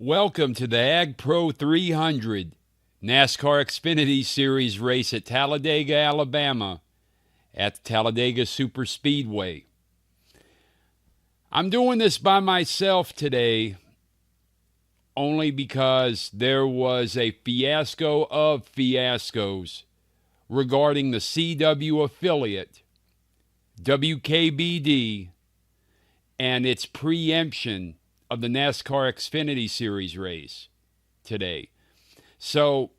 Welcome to the Ag Pro 300 NASCAR Xfinity Series race at Talladega, Alabama at the Talladega Superspeedway. I'm doing this by myself today only because there was a fiasco of fiascos regarding the CW affiliate, WKBD, and its preemption of the NASCAR Xfinity Series race today. So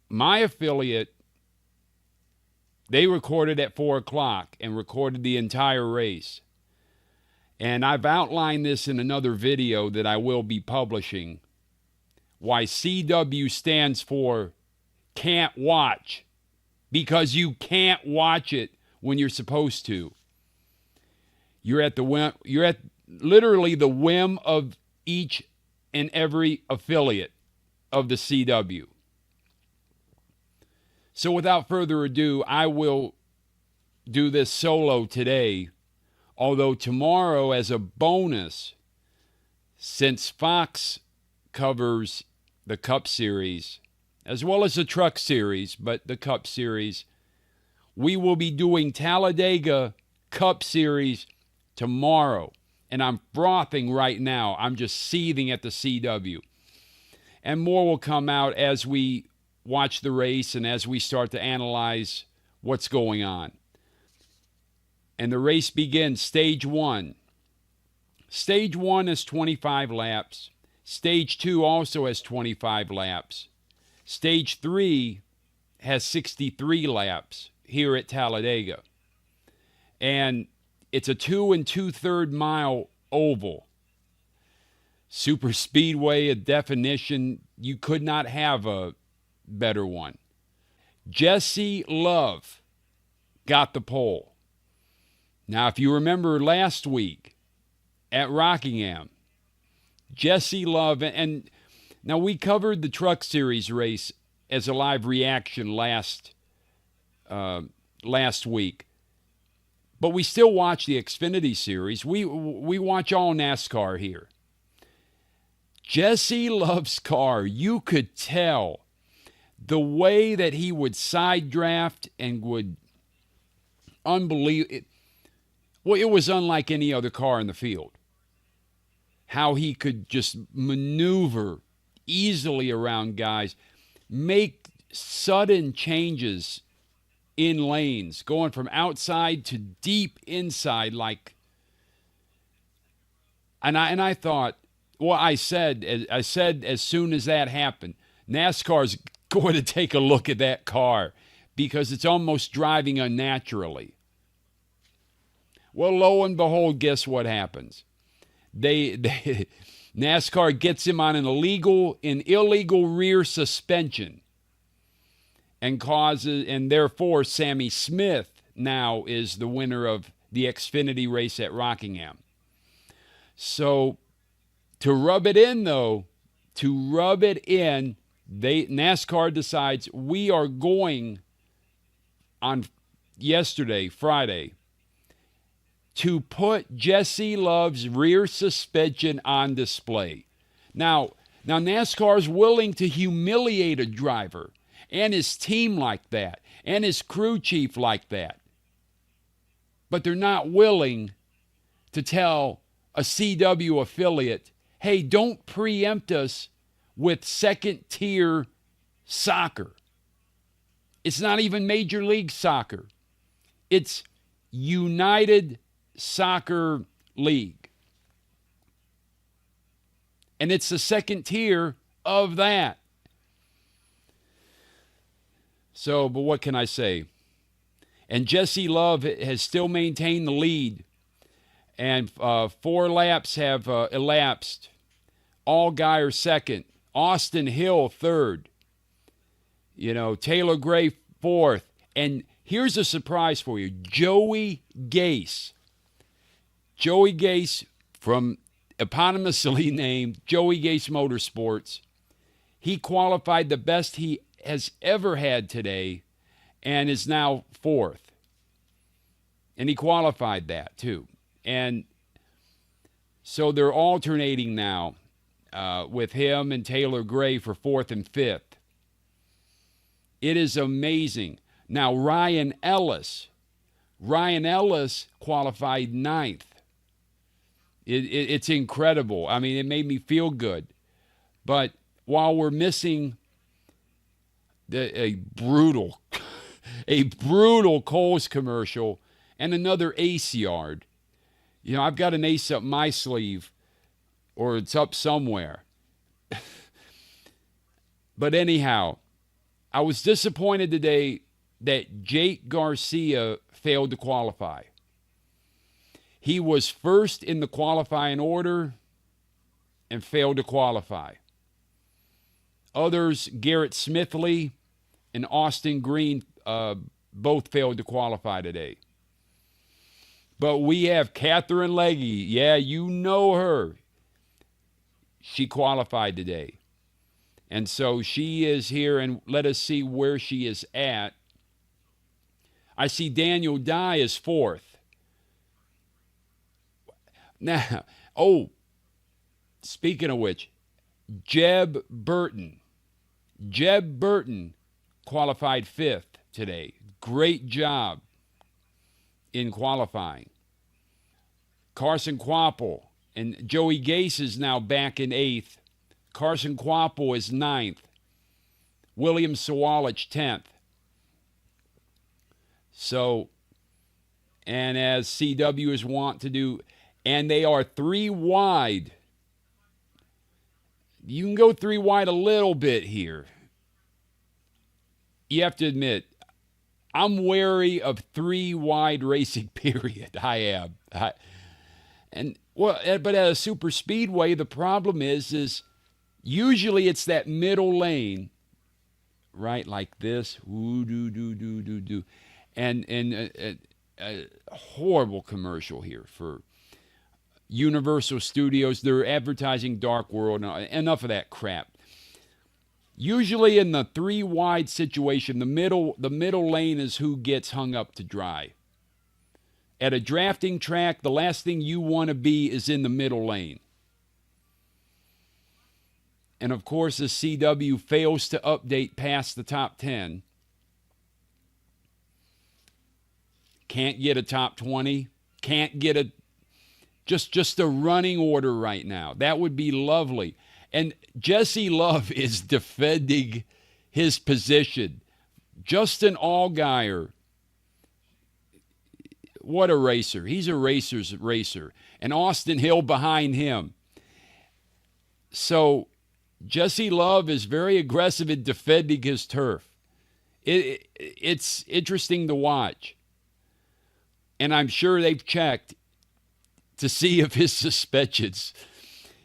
my affiliate, they recorded at 4 o'clock and recorded the entire race. And I've outlined this in another video that I will be publishing, why CW stands for can't watch, because you can't watch it when you're supposed to. You're at literally the whim of each and every affiliate of the CW. So without further ado, I will do this solo today, although tomorrow as a bonus, since Fox covers the Cup Series, as well as the Truck Series, but the Cup Series, we will be doing Talladega Cup Series tomorrow. And I'm frothing right now. I'm just seething at the CW. And more will come out as we watch the race and as we start to analyze what's going on. And the race begins, stage 1. Stage 1 is 25 laps. Stage 2 also has 25 laps. Stage 3 has 63 laps here at Talladega. And it's a 2 2/3 mile oval. Super Speedway, a definition, you could not have a better one. Jesse Love got the pole. Now, if you remember last week at Rockingham, Jesse Love, and now we covered the Truck Series race as a live reaction last week. But we still watch the Xfinity Series. We watch all NASCAR here. Jesse Love's car, you could tell the way that he would side draft and would it was unlike any other car in the field. How he could just maneuver easily around guys, make sudden changes in lanes, going from outside to deep inside, and I thought, well, I said as soon as that happened, NASCAR's going to take a look at that car because it's almost driving unnaturally. Well, lo and behold, guess what happens? NASCAR gets him on an illegal rear suspension. And therefore Sammy Smith now is the winner of the Xfinity race at Rockingham. So to rub it in, NASCAR decides we are going on Friday, to put Jesse Love's rear suspension on display. Now NASCAR's willing to humiliate a driver and his team like that, and his crew chief like that. But they're not willing to tell a CW affiliate, hey, don't preempt us with second-tier soccer. It's not even Major League Soccer. It's United Soccer League. And it's the second tier of that. So, but what can I say? And Jesse Love has still maintained the lead. And 4 laps have elapsed. Allgaier second. Austin Hill third. Taylor Gray fourth. And here's a surprise for you. Joey Gase. Joey Gase, from eponymously named Joey Gase Motorsports. He qualified the best he has ever had today and is now 4th. And he qualified that too. And so they're alternating now. with him and Taylor Gray for 4th and 5th. It is amazing. Now, Ryan Ellis qualified 9th. It's incredible. I mean, it made me feel good. But while we're missing a brutal Kohl's commercial and another ace yard, I've got an ace up my sleeve, or it's up somewhere. But anyhow, I was disappointed today that Jake Garcia failed to qualify. He was first in the qualifying order and failed to qualify. Others, Garrett Smithley and Austin Green, both failed to qualify today. But we have Katherine Legge. Yeah, you know her. She qualified today. And so she is here, and let us see where she is at. I see Daniel Dye is 4th. Now, speaking of which, JEB Burton. JEB Burton qualified 5th today. Great job in qualifying. Carson Quapple and Joey Gase is now back in 8th. Carson Quapple is 9th. William Sawalich 10th. So, and as CW is wont to do, and they are 3 wide. You can go 3 wide a little bit here. You have to admit, I'm wary of 3 wide racing, period. I am. But at a super speedway, the problem is usually it's that middle lane, right? Like this. Ooh, do. And a horrible commercial here for Universal Studios. They're advertising Dark World. Enough of that crap. Usually in the 3 wide situation, the middle lane is who gets hung up to dry. At a drafting track, the last thing you want to be is in the middle lane. And of course, the CW fails to update past the top 10. Can't get a top 20. Can't get just a running order right now. That would be lovely. And Jesse Love is defending his position. Justin Allgaier, what a racer. He's a racer's racer. And Austin Hill behind him. So Jesse Love is very aggressive in defending his turf. It's interesting to watch. And I'm sure they've checked to see if his suspensions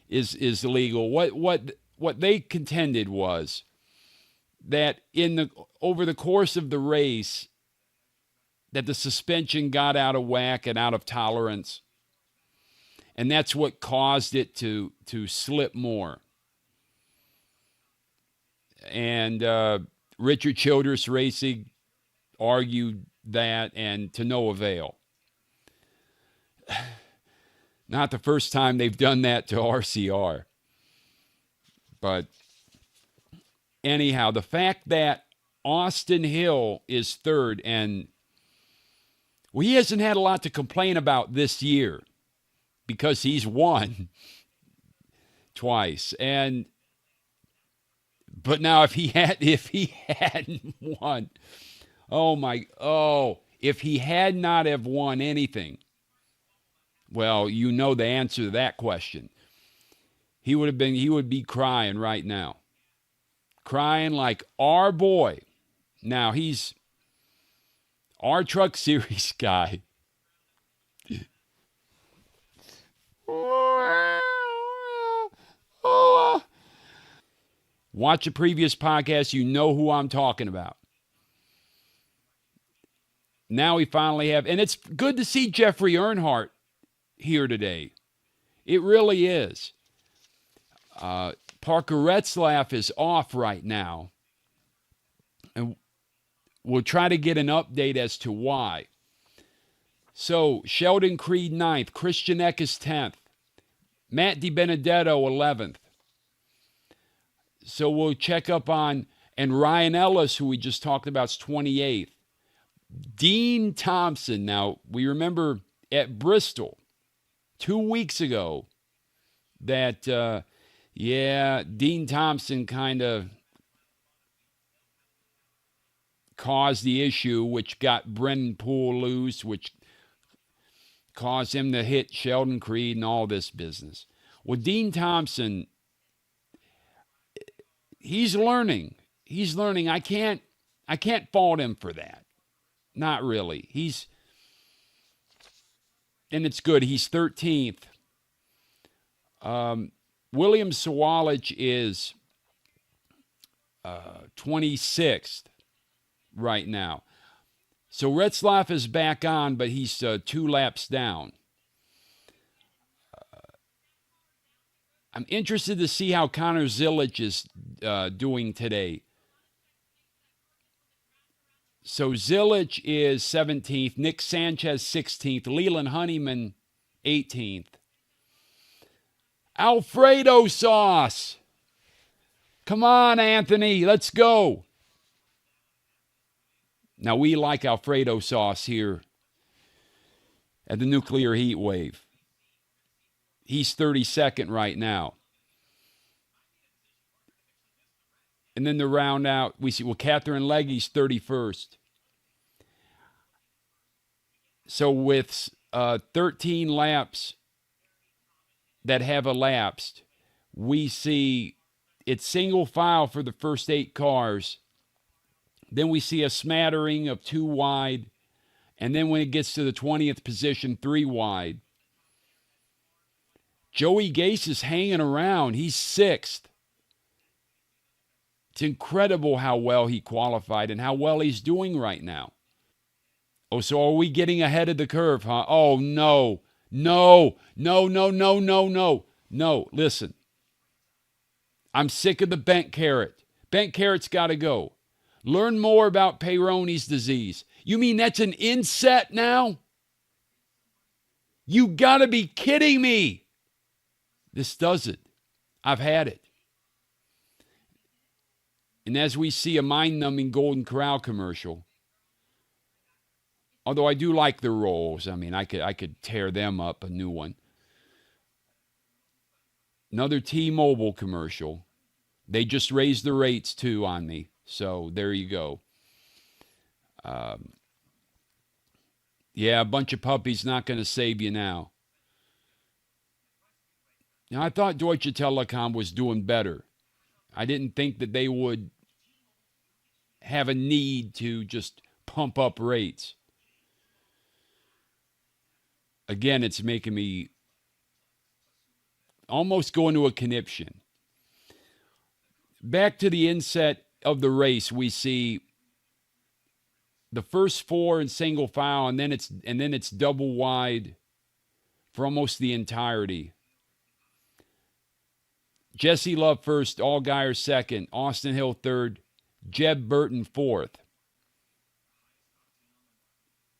is legal. What they contended was that over the course of the race, that the suspension got out of whack and out of tolerance, and that's what caused it to slip more. And Richard Childress Racing argued that, and to no avail. Not the first time they've done that to RCR. But anyhow, the fact that Austin Hill is 3rd, and he hasn't had a lot to complain about this year because he's won twice. But now if he hadn't won, if he had not have won anything, well, you know the answer to that question. He would be crying right now. Crying like our boy. Now, he's our Truck Series guy. Watch a previous podcast, you know who I'm talking about. Now we finally have, and it's good to see Jeffrey Earnhardt here today. It really is. Parker Retzlaff is off right now. And we'll try to get an update as to why. So, Sheldon Creed 9th. Christian Eck is 10th. Matt DiBenedetto 11th. So we'll check up on, and Ryan Ellis, who we just talked about, is 28th. Dean Thompson. Now, we remember at Bristol 2 weeks ago that, Dean Thompson kind of caused the issue, which got Brennan Poole loose, which caused him to hit Sheldon Creed and all this business. Well, Dean Thompson, he's learning. He's learning. I can't fault him for that. Not really. And it's good. He's 13th. William Sawalich is 26th right now. So Retzlaff is back on, but he's 2 laps down. I'm interested to see how Connor Zilic is doing today. So Zilic is 17th, Nick Sanchez 16th, Leland Honeyman 18th. Alfredo sauce. Come on, Anthony, let's go. Now, we like Alfredo sauce here at the Nuclear Heatwave. He's 32nd right now. And then to round out, we see, Katherine Legge's 31st. So with 13 laps that have elapsed, we see it's single file for the first 8 cars. Then we see a smattering of 2 wide. And then when it gets to the 20th position, 3 wide. Joey Gase is hanging around. He's 6th. It's incredible how well he qualified and how well he's doing right now. Oh, so are we getting ahead of the curve, huh? Oh, no. No. No, listen. I'm sick of the bent carrot. Bent carrot's got to go. Learn more about Peyronie's disease. You mean that's an inset now? You got to be kidding me. This does it. I've had it. And as we see a mind-numbing Golden Corral commercial, although I do like the rolls. I mean, I could tear them up, a new one. Another T-Mobile commercial. They just raised the rates, too, on me. So there you go. A bunch of puppies not going to save you now. Now, I thought Deutsche Telekom was doing better. I didn't think that they would have a need to just pump up rates. Again, it's making me almost go into a conniption. Back to the inset of the race, we see the first 4 in single file, and then it's double wide for almost the entirety. Jesse Love first, Allgaier second, Austin Hill third, Jeb Burton fourth.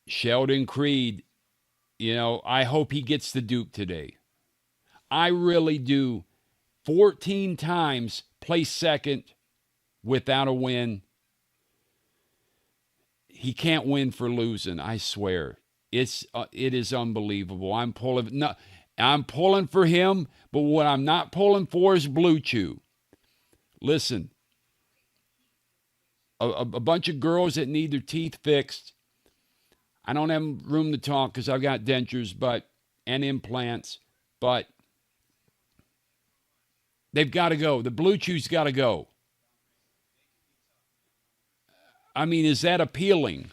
Sheldon Creed, I hope he gets the Duke today. I really do. 14 times placed second without a win. He can't win for losing, I swear. It is unbelievable. I'm pulling for him, but what I'm not pulling for is BLUECHEW. Listen, a bunch of girls that need their teeth fixed. I don't have room to talk because I've got dentures and implants, but they've got to go. The BLUECHEW's got to go. I mean, is that appealing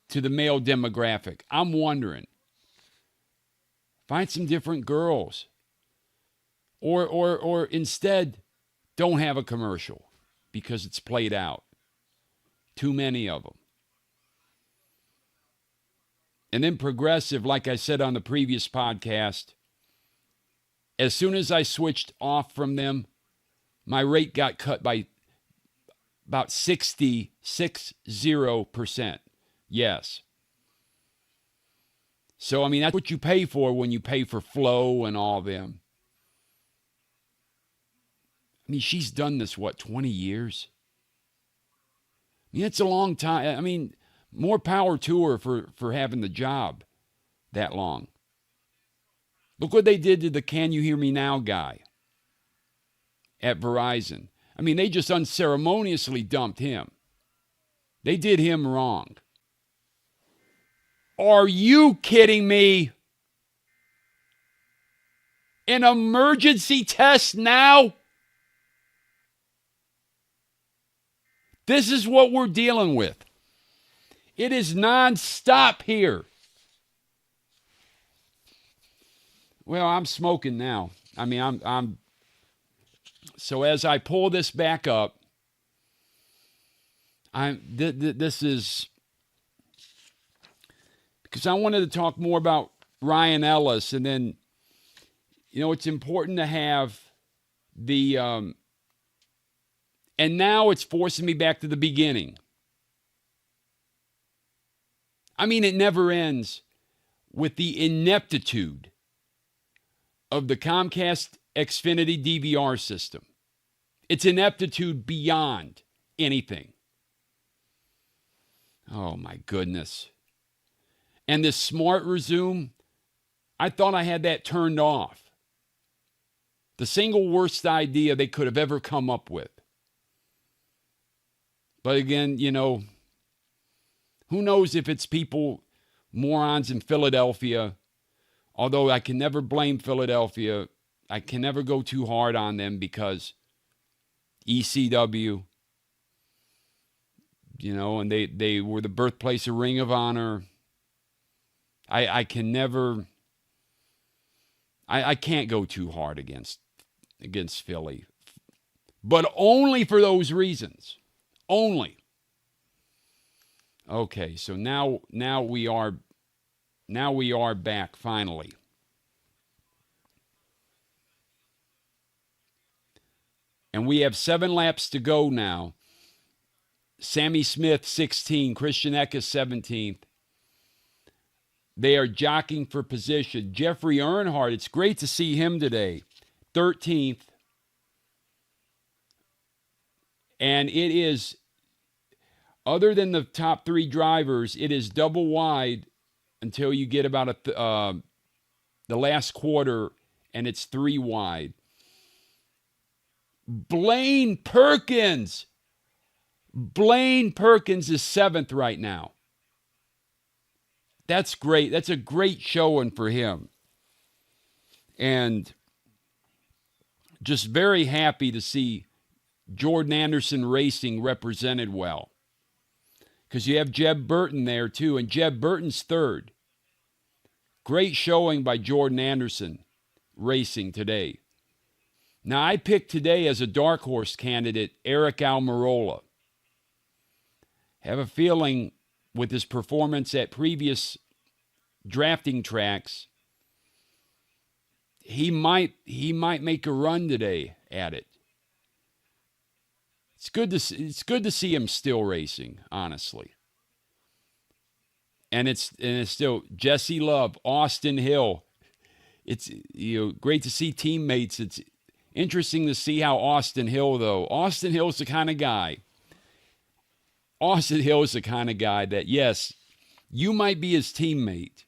to the male demographic? I'm wondering. Find some different girls. Or instead, don't have a commercial because it's played out. Too many of them. And then Progressive, like I said on the previous podcast, as soon as I switched off from them, my rate got cut by about 60%. Yes. So, I mean, that's what you pay for when you pay for Flow and all them. I mean, she's done this, what, 20 years? I mean, it's a long time. I mean, more power to her for having the job that long. Look what they did to the Can You Hear Me Now guy at Verizon. I mean, they just unceremoniously dumped him. They did him wrong. Are you kidding me? An emergency test now? This is what we're dealing with. It is nonstop here. Well, I'm smoking now. I mean, I'm so as I pull this back up, this is because I wanted to talk more about Ryan Ellis, and then, you know, it's important to have the and now it's forcing me back to the beginning. I mean, it never ends with the ineptitude of the Comcast Xfinity DVR system. It's ineptitude beyond anything. Oh, my goodness. And this smart resume, I thought I had that turned off. The single worst idea they could have ever come up with. But again, you know, who knows if it's people, morons in Philadelphia. Although I can never blame Philadelphia. I can never go too hard on them because ECW, you know, and they were the birthplace of Ring of Honor. I can never, I can't go too hard against Philly. But only for those reasons. Only. Okay, so now we are back finally. And we have 7 laps to go now. Sammy Smith, 16. Christian Eckes, 17th. They are jockeying for position. Jeffrey Earnhardt, it's great to see him today. 13th. And it is, other than the top 3 drivers, it is double wide until you get about the last quarter, and it's 3 wide. Blaine Perkins is 7th right now. That's great. That's a great showing for him. And just very happy to see Jordan Anderson Racing represented well. Because you have JEB Burton there too, and JEB Burton's 3rd. Great showing by Jordan Anderson Racing today. Now, I picked today as a dark horse candidate Aric Almirola. Have a feeling with his performance at previous drafting tracks, he might make a run today at it. It's good to see him still racing, honestly. And it's still Jesse Love, Austin Hill. It's, you know, great to see teammates. It's interesting to see how Austin Hill, though. Austin Hill's the kind of guy. Austin Hill is the kind of guy that, yes, you might be his teammate,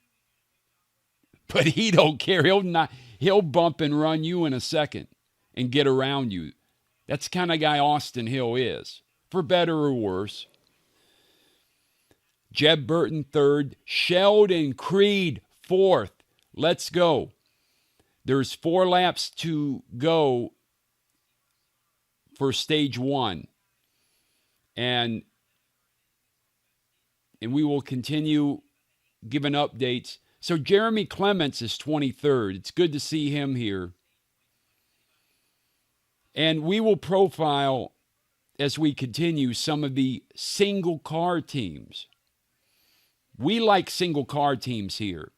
but he don't care. He'll bump and run you in a second and get around you. That's the kind of guy Austin Hill is, for better or worse. JEB Burton 3rd, Sheldon Creed 4th. Let's go. There's 4 laps to go for stage 1. And we will continue giving updates. So Jeremy Clements is 23rd. It's good to see him here. And we will profile, as we continue, some of the single car teams. We like single car teams here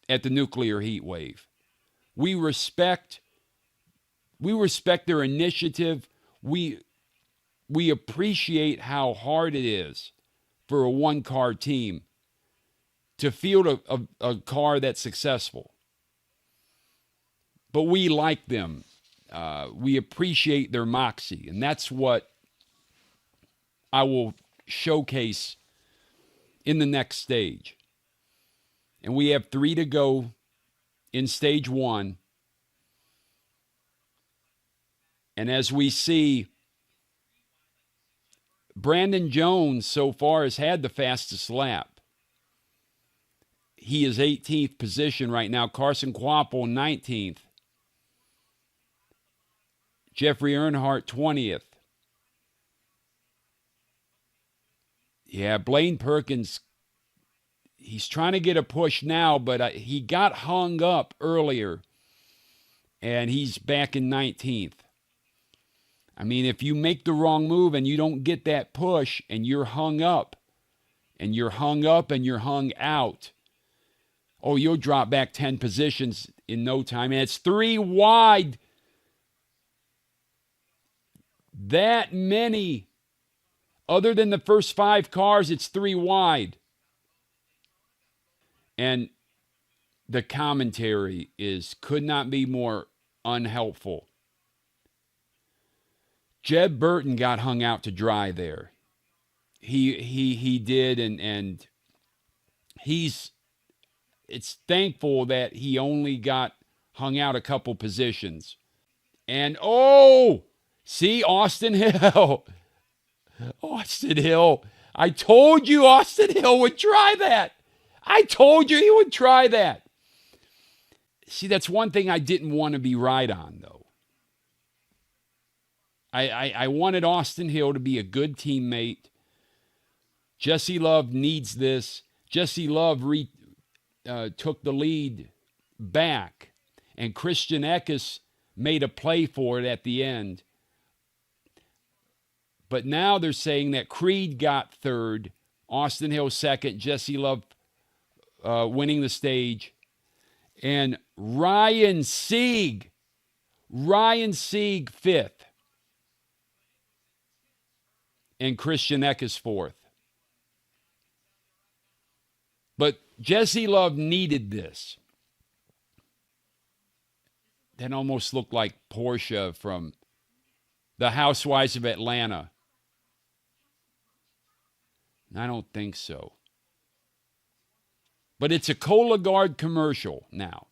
at the Nuclear Heatwave. We respect their initiative. We appreciate how hard it is for a one-car team to field a car that's successful. But we like them. we appreciate their moxie, and that's what I will showcase in the next stage. And we have 3 to go in stage 1. And as we see, Brandon Jones so far has had the fastest lap. He is 18th position right now. Carson Kvapil, 19th. Jeffrey Earnhardt, 20th. Yeah, Blaine Perkins, he's trying to get a push now, but he got hung up earlier, and he's back in 19th. I mean, if you make the wrong move and you don't get that push and you're hung up, and you're hung up and you're hung out, oh, you'll drop back 10 positions in no time. And it's 3 wide. That many. Other than the first 5 cars, it's 3 wide. And the commentary could not be more unhelpful. Jeb Burton got hung out to dry there. He did, and it's thankful that he only got hung out a couple positions. And see, Austin Hill. Austin Hill. I told you Austin Hill would try that. I told you he would try that. See, that's one thing I didn't want to be right on, though. I wanted Austin Hill to be a good teammate. Jesse Love needs this. Jesse Love took the lead back, and Christian Eckes made a play for it at the end. But now they're saying that Creed got 3rd, Austin Hill 2nd, Jesse Love winning the stage, and Ryan Sieg 5th, and Christian Eckes 4th. But Jesse Love needed this. That almost looked like Portia from the Housewives of Atlanta. I don't think so. But it's a COLOGUARD commercial now.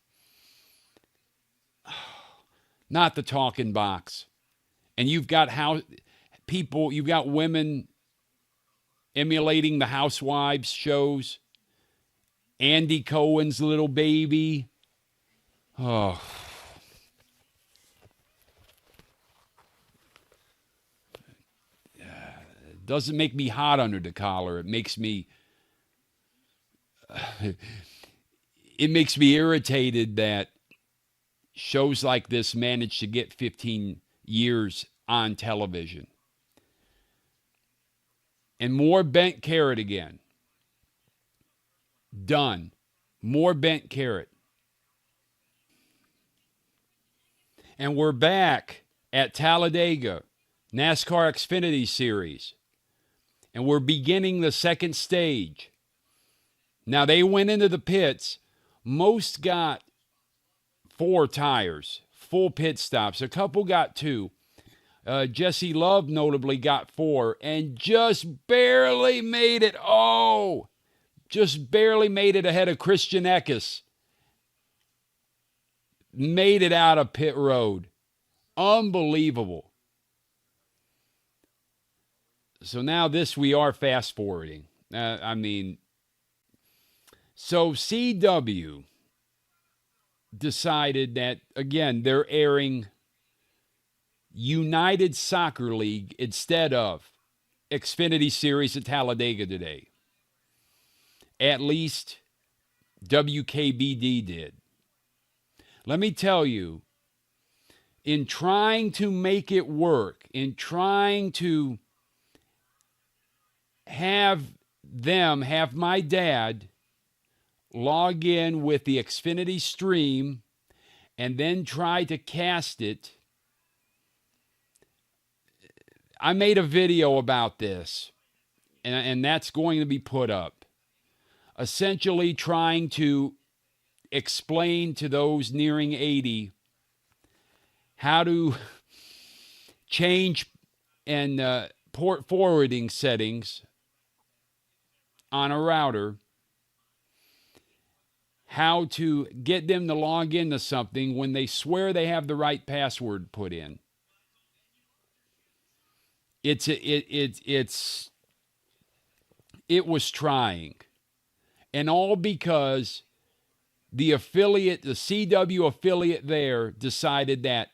Not the talking box. And you've got you've got women emulating the Housewives shows. Andy Cohen's little baby. Oh. It doesn't make me hot under the collar. It makes me irritated that shows like this manage to get 15 years on television. And more bent carrot again. Done. More bent carrot. And we're back at Talladega, NASCAR Xfinity Series. And we're beginning the second stage. Now, they went into the pits. Most got 4 tires, full pit stops. A couple got 2. Jesse Love notably got 4 and just barely made it. Just barely made it ahead of Christian Eckes. Made it out of pit road. Unbelievable. So now we are fast forwarding. So CW decided that, again, they're airing United Soccer League instead of Xfinity Series at Talladega today. At least WKBD did. Let me tell you, in trying to make it work, in trying to have my dad log in with the Xfinity stream and then try to cast it, I made a video about this, and that's going to be put up. Essentially trying to explain to those nearing 80 how to change and port forwarding settings on a router, how to get them to log into something when they swear they have the right password put in. It was trying. And all because the affiliate, the CW affiliate there, decided that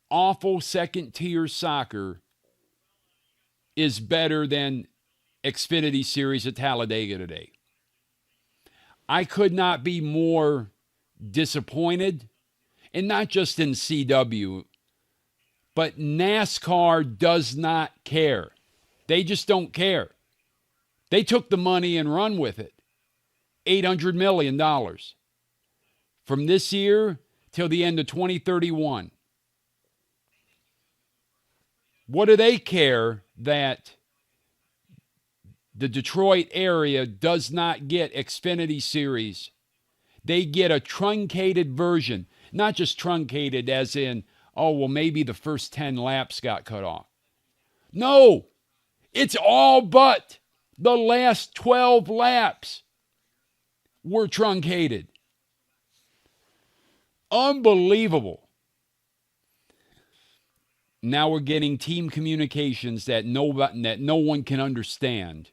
awful second-tier soccer is better than Xfinity Series at Talladega today. I could not be more disappointed, and not just in CW, but NASCAR does not care. They just don't care. They took the money and run with it. $800 million from this year till the end of 2031. What do they care that the Detroit area does not get Xfinity Series? They get a truncated version. Not just truncated as in, oh, well, maybe the first 10 laps got cut off. No, it's all but the last 12 laps were truncated. Unbelievable. Now we're getting team communications that no one can understand.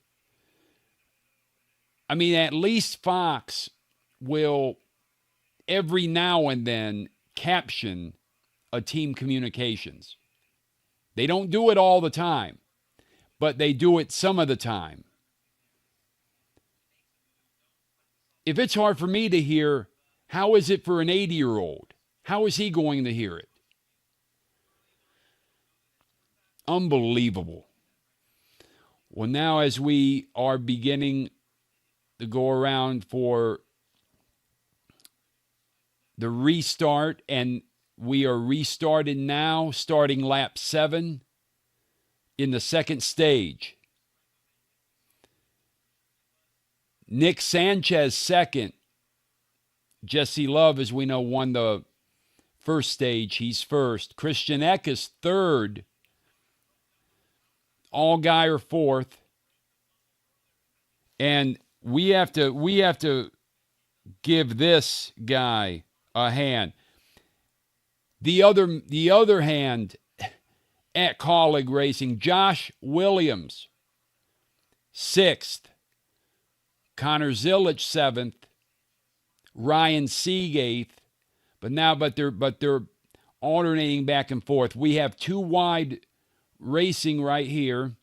I mean, at least Fox will every now and then caption a team communications. They don't do it all the time, but they do it some of the time. If it's hard for me to hear, how is it for an 80-year-old? How is he going to hear it? Unbelievable. Well, now as we are beginning to go around for the restart, and we are restarted now, starting lap 7 in the second stage. Nick Sanchez second. Jesse Love, as we know, won the first stage. He's first. Christian Eckes third. Allgaier fourth. And we have to give this guy a hand. The other hand at Colleague Racing, Josh Williams, 6th. Connor Zilic, 7th. Ryan Sieg, 8th. But they're alternating back and forth. We have 2 wide racing right here.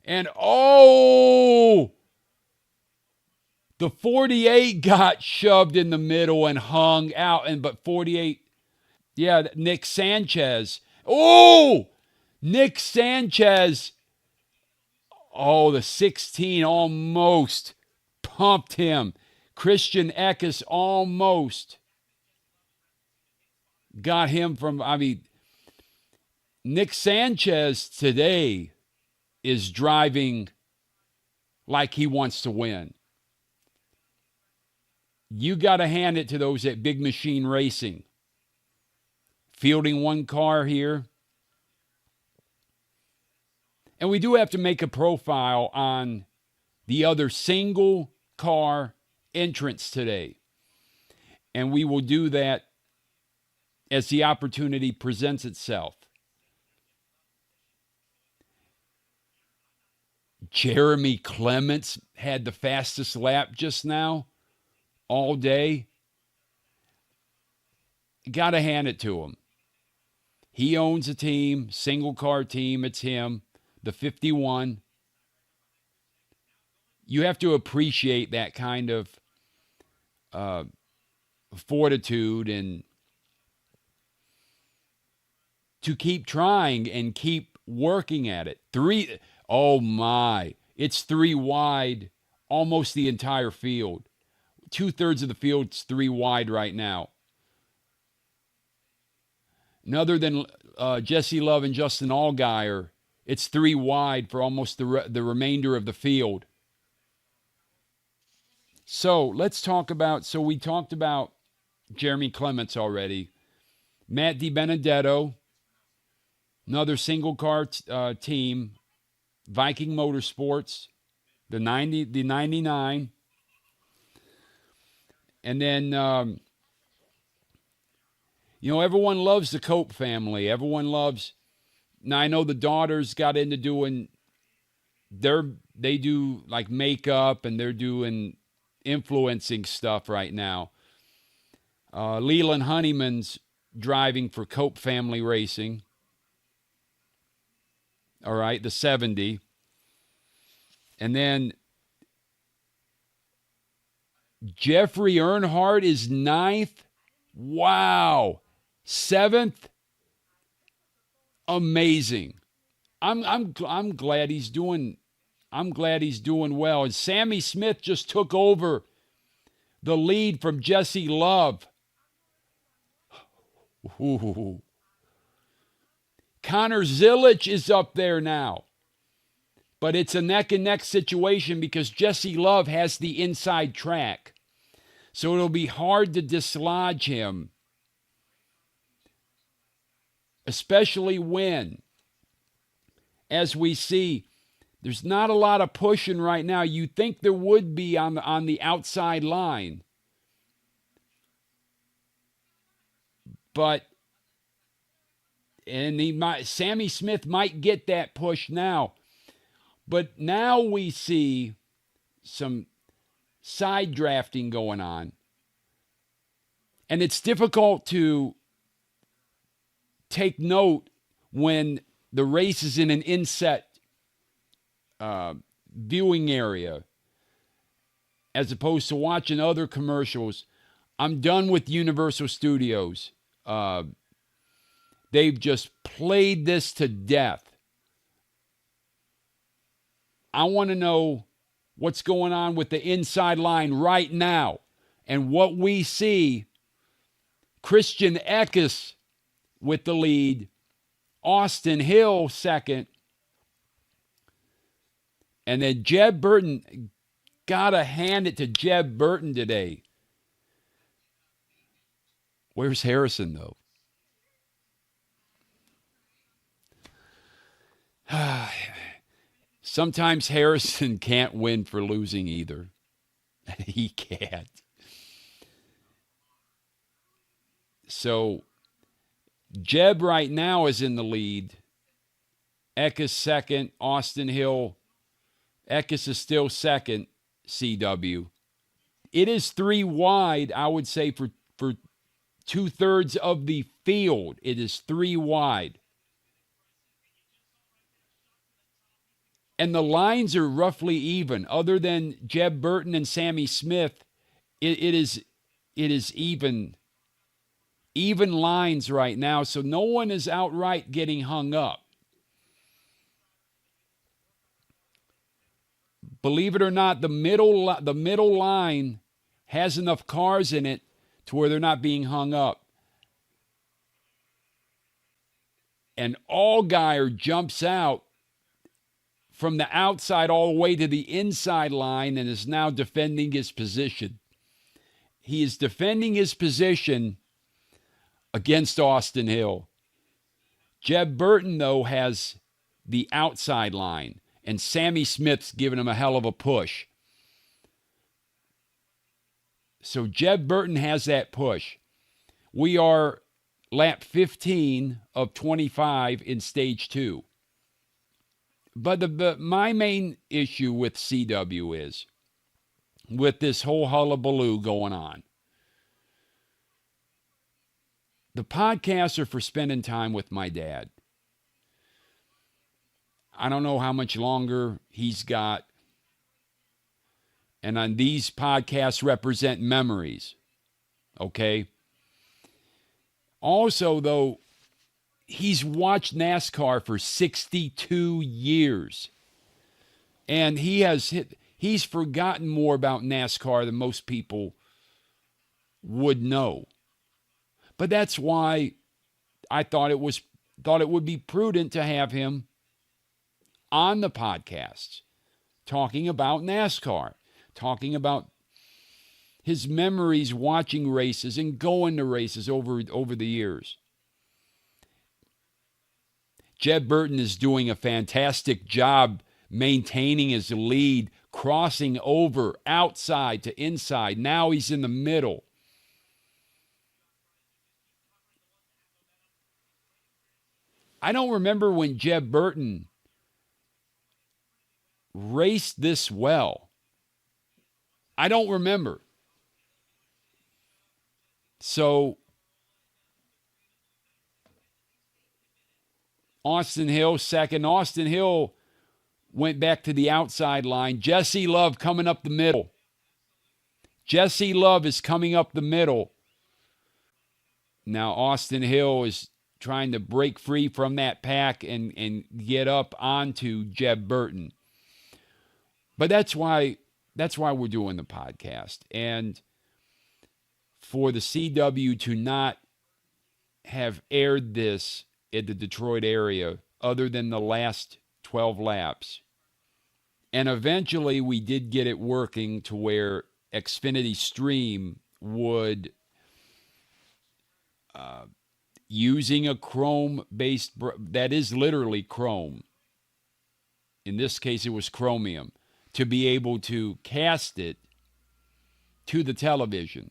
And the 48 got shoved in the middle and hung out. But 48, yeah, Nick Sanchez. Nick Sanchez. The 16 almost pumped him. Christian Eckes almost got him from, Nick Sanchez today is driving like he wants to win. You got to hand it to those at Big Machine Racing. Fielding one car here. And we do have to make a profile on the other single car entrants today. And we will do that as the opportunity presents itself. Jeremy Clements had the fastest lap just now, all day. Got to hand it to him. He owns a team, single car team, it's him, the 51. You have to appreciate that kind of fortitude and to keep trying and keep working at it. It's 3 wide, almost the entire field. 2/3 of the field's 3 wide right now. And other than Jesse Love and Justin Allgaier, it's 3 wide for almost the remainder of the field. So let's talk about, we talked about Jeremy Clements already. Matt DiBenedetto, another single car team, Viking Motorsports, the 99. And then, everyone loves the Cope family. Everyone loves. Now, I know the daughters got into doing, they do like makeup and they're doing influencing stuff right now. Leland Honeyman's driving for Cope Family Racing. All right, the 70. And then Jeffrey Earnhardt is 9th. Wow. 7th. Amazing. I'm glad he's doing well. And Sammy Smith just took over the lead from Jesse Love. Ooh. Connor Zilic is up there now. But it's a neck-and-neck situation because Jesse Love has the inside track. So it'll be hard to dislodge him. Especially when, as we see, there's not a lot of pushing right now. You think there would be on the outside line. But Sammy Smith might get that push now. But now we see some side drafting going on. And it's difficult to take note when the race is in an inset viewing area as opposed to watching other commercials. I'm done with Universal Studios. They've just played this to death. I want to know what's going on with the inside line right now. And what we see, Christian Eckes with the lead, Austin Hill second, and then Jeb Burton. Gotta hand it to Jeb Burton today. Where's Harrison, though? Sometimes Harrison can't win for losing either. He can't. So Jeb right now is in the lead. Eckes second. Austin Hill. Eckes is still second. CW. It is 3 wide, I would say, for 2/3 of the field. It is 3 wide. And the lines are roughly even. Other than Jeb Burton and Sammy Smith, it is even lines right now. So no one is outright getting hung up. Believe it or not, the middle line has enough cars in it to where they're not being hung up. And Allgaier jumps out from the outside all the way to the inside line and is now defending his position. He is defending his position against Austin Hill. Jeb Burton, though, has the outside line, and Sammy Smith's giving him a hell of a push. So Jeb Burton has that push. We are lap 15 of 25 in stage 2. But my main issue with CW is, with this whole hullabaloo going on, the podcasts are for spending time with my dad. I don't know how much longer he's got. And on these podcasts represent memories. Okay? Also, though, he's watched NASCAR for 62 years. And he's forgotten more about NASCAR than most people would know. But that's why I thought it would be prudent to have him on the podcasts talking about NASCAR, talking about his memories watching races and going to races over the years. Jeb Burton is doing a fantastic job maintaining his lead, crossing over outside to inside. Now he's in the middle. I don't remember when Jeb Burton raced this well. I don't remember. So Austin Hill second. Austin Hill went back to the outside line. Jesse Love coming up the middle. Jesse Love is coming up the middle. Now Austin Hill is trying to break free from that pack and get up onto Jeb Burton. But that's why we're doing the podcast. And for the CW to not have aired this in the Detroit area other than the last 12 laps. And eventually we did get it working to where Xfinity Stream would, using a chrome-based, that is literally chrome. In this case, it was chromium, to be able to cast it to the television.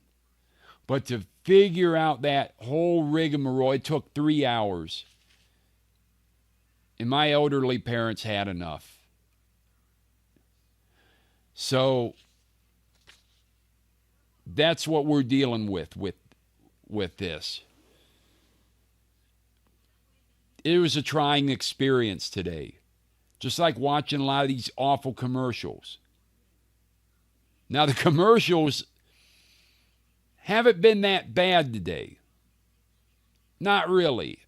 But to figure out that whole rigmarole, it took 3 hours. And my elderly parents had enough. So that's what we're dealing with this. It was a trying experience today. Just like watching a lot of these awful commercials. Now, the commercials haven't been that bad today. Not really.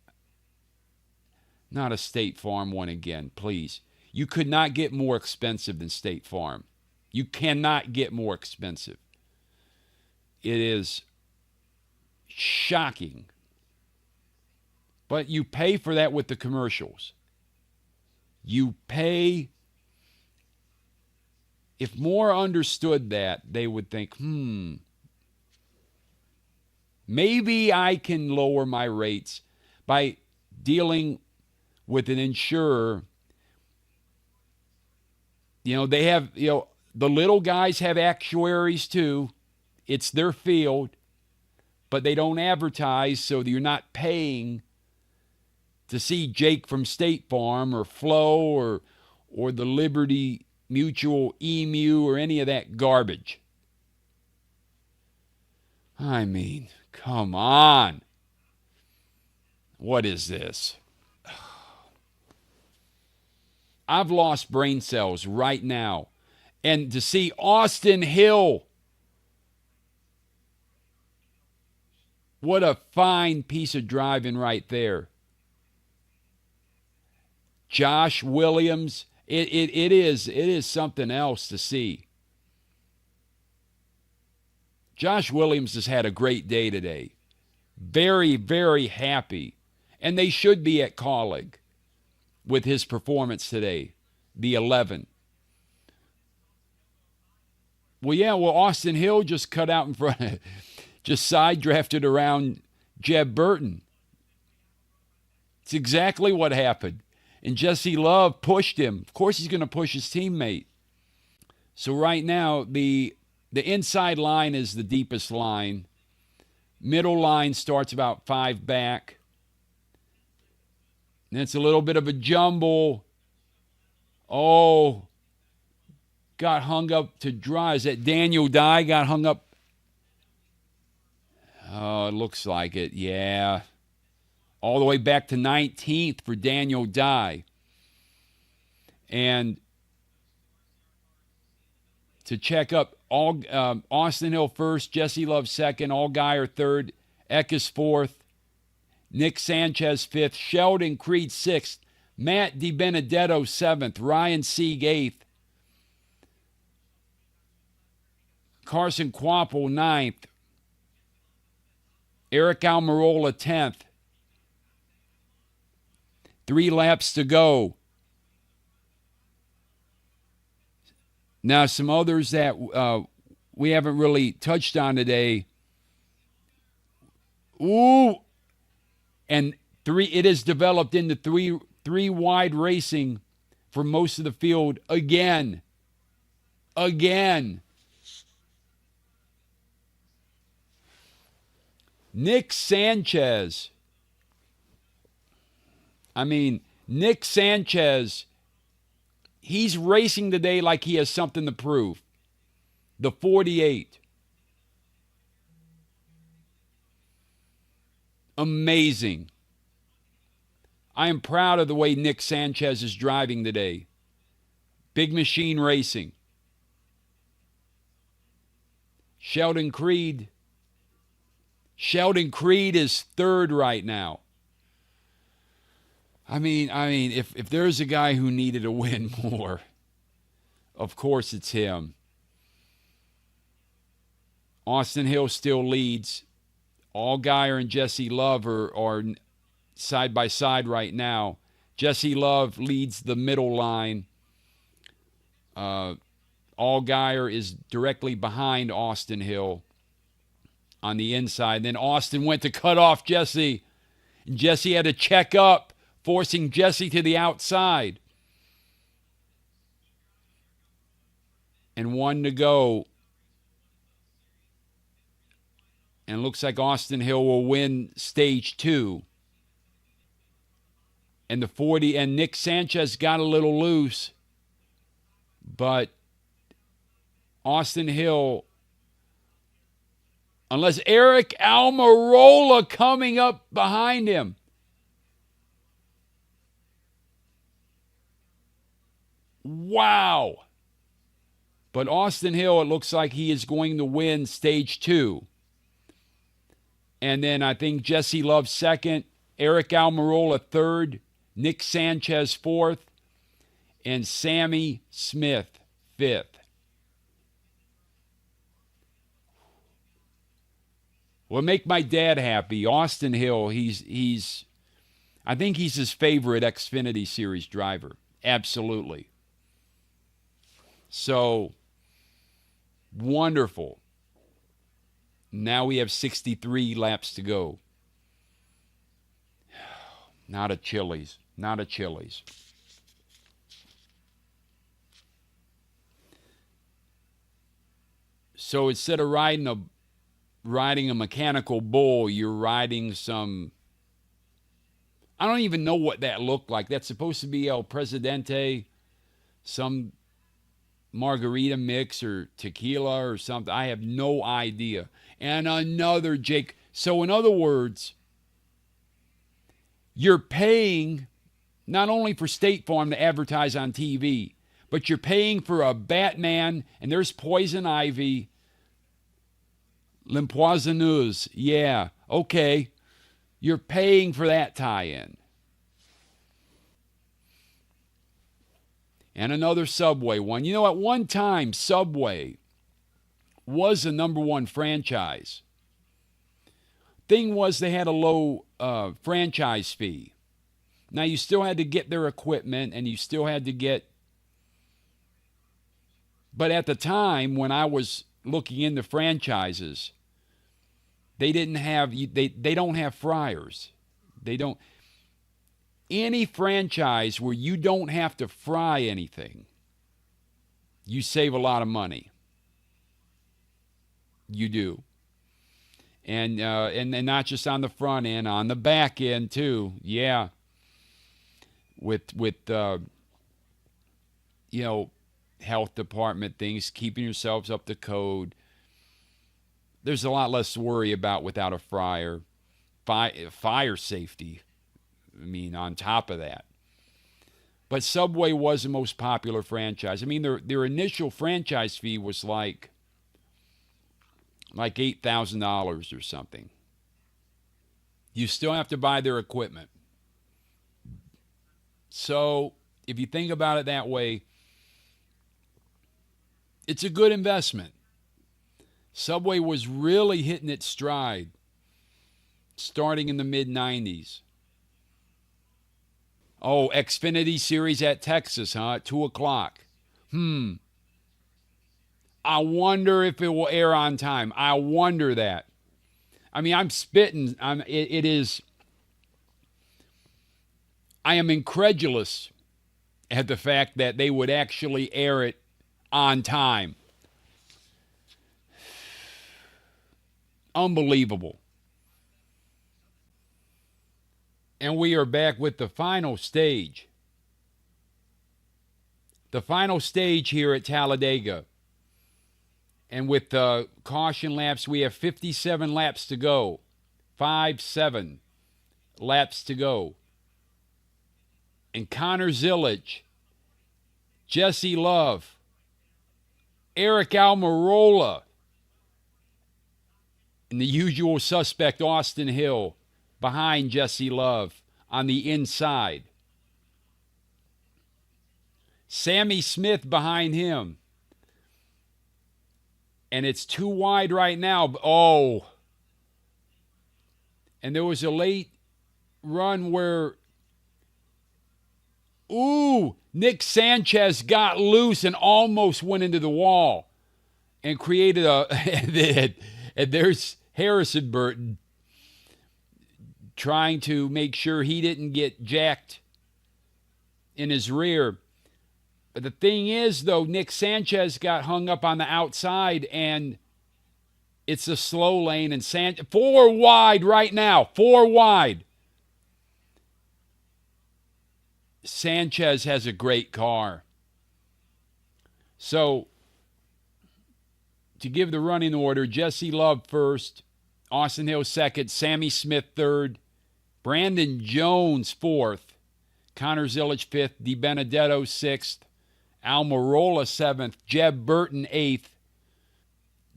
Not a State Farm one again, please. You could not get more expensive than State Farm. You cannot get more expensive. It is shocking. But you pay for that with the commercials. You pay. If more understood that, they would think, maybe I can lower my rates by dealing with an insurer. They have, the little guys have actuaries too. It's their field, but they don't advertise, so you're not paying to see Jake from State Farm or Flo or the Liberty Mutual Emu or any of that garbage. I mean, come on. What is this? I've lost brain cells right now. And to see Austin Hill, what a fine piece of driving right there. Josh Williams, it is something else to see. Josh Williams has had a great day today. Very, very happy. And they should be at Colleague with his performance today, the 11. Well, Austin Hill just cut out in front, just side drafted around Jeb Burton. It's exactly what happened. And Jesse Love pushed him. Of course he's going to push his teammate. So right now, the inside line is the deepest line. Middle line starts about 5 back. And it's a little bit of a jumble. Oh, got hung up to dry. Is that Daniel Dye got hung up? Oh, it looks like it. Yeah. All the way back to 19th for Daniel Dye. And to check up, Austin Hill first, Jesse Love second, Allgaier third, Eckes fourth, Nick Sanchez fifth, Sheldon Creed sixth, Matt DiBenedetto seventh, Ryan Sieg eighth, Carson Kvapil ninth, Aric Almirola 10th. 3 laps to go. Now, some others that we haven't really touched on today. Ooh! And it is developed into 3 wide racing for most of the field again. Again. Nick Sanchez. I mean, Nick Sanchez, he's racing today like he has something to prove. The 48. Amazing. I am proud of the way Nick Sanchez is driving today. Big Machine Racing. Sheldon Creed. Sheldon Creed is 3rd right now. I mean, if there's a guy who needed a win more, of course it's him. Austin Hill still leads. Allgaier and Jesse Love are side by side right now. Jesse Love leads the middle line. Allgaier is directly behind Austin Hill on the inside. Then Austin went to cut off Jesse. And Jesse had to check up, forcing Jesse to the outside. And 1 to go. And looks like Austin Hill will win stage 2. And the 40, and Nick Sanchez got a little loose. But Austin Hill, unless Aric Almirola coming up behind him. Wow. But Austin Hill, it looks like he is going to win stage 2. And then I think Jesse Love 2nd, Aric Almirola 3rd, Nick Sanchez 4th, and Sammy Smith 5th. Well, make my dad happy. Austin Hill, he's I think he's his favorite Xfinity Series driver. Absolutely. So, wonderful. Now we have 63 laps to go. Not a Chili's. Not a Chili's. So instead of riding a mechanical bull, you're riding some, I don't even know what that looked like. That's supposed to be El Presidente, some margarita mix or tequila or something. I have no idea. And another Jake. So in other words, you're paying not only for State Farm to advertise on TV, but you're paying for a Batman, and there's Poison Ivy, L'Empoisonneuse. Yeah, okay. You're paying for that tie-in. And another Subway one. You know, at one time, Subway was the #1 franchise. Thing was, they had a low franchise fee. Now, you still had to get their equipment, and you still had to get... But at the time, when I was looking into franchises, they didn't have... They don't have fryers. They don't... Any franchise where you don't have to fry anything, you save a lot of money. You do. And not just on the front end, on the back end too. Yeah. With you know, health department things, keeping yourselves up to code. There's a lot less to worry about without a fryer. Fire safety. I mean, on top of that. But Subway was the most popular franchise. I mean, their initial franchise fee was like $8,000 or something. You still have to buy their equipment. So, if you think about it that way, it's a good investment. Subway was really hitting its stride starting in the mid-90s. Oh, Xfinity Series at Texas, huh? At 2 o'clock. I wonder if it will air on time. I wonder that. I mean, I'm spitting. It is... I am incredulous at the fact that they would actually air it on time. Unbelievable. And we are back with the final stage. The final stage here at Talladega. And with the caution laps, we have 57 laps to go. 7 laps to go. And Connor Zillage, Jesse Love, Aric Almirola, and the usual suspect Austin Hill behind Jesse Love on the inside. Sammy Smith behind him. And it's too wide right now. Oh. And there was a late run where, Nick Sanchez got loose and almost went into the wall and created and there's Harrison Burton trying to make sure he didn't get jacked in his rear. But the thing is, though, Nick Sanchez got hung up on the outside, and it's a slow lane, and 4 wide right now, 4 wide. Sanchez has a great car. So, to give the running order, Jesse Love first, Austin Hill second, Sammy Smith third, Brandon Jones fourth, Connor Zillage fifth, DiBenedetto sixth, Almirola seventh, Jeb Burton eighth,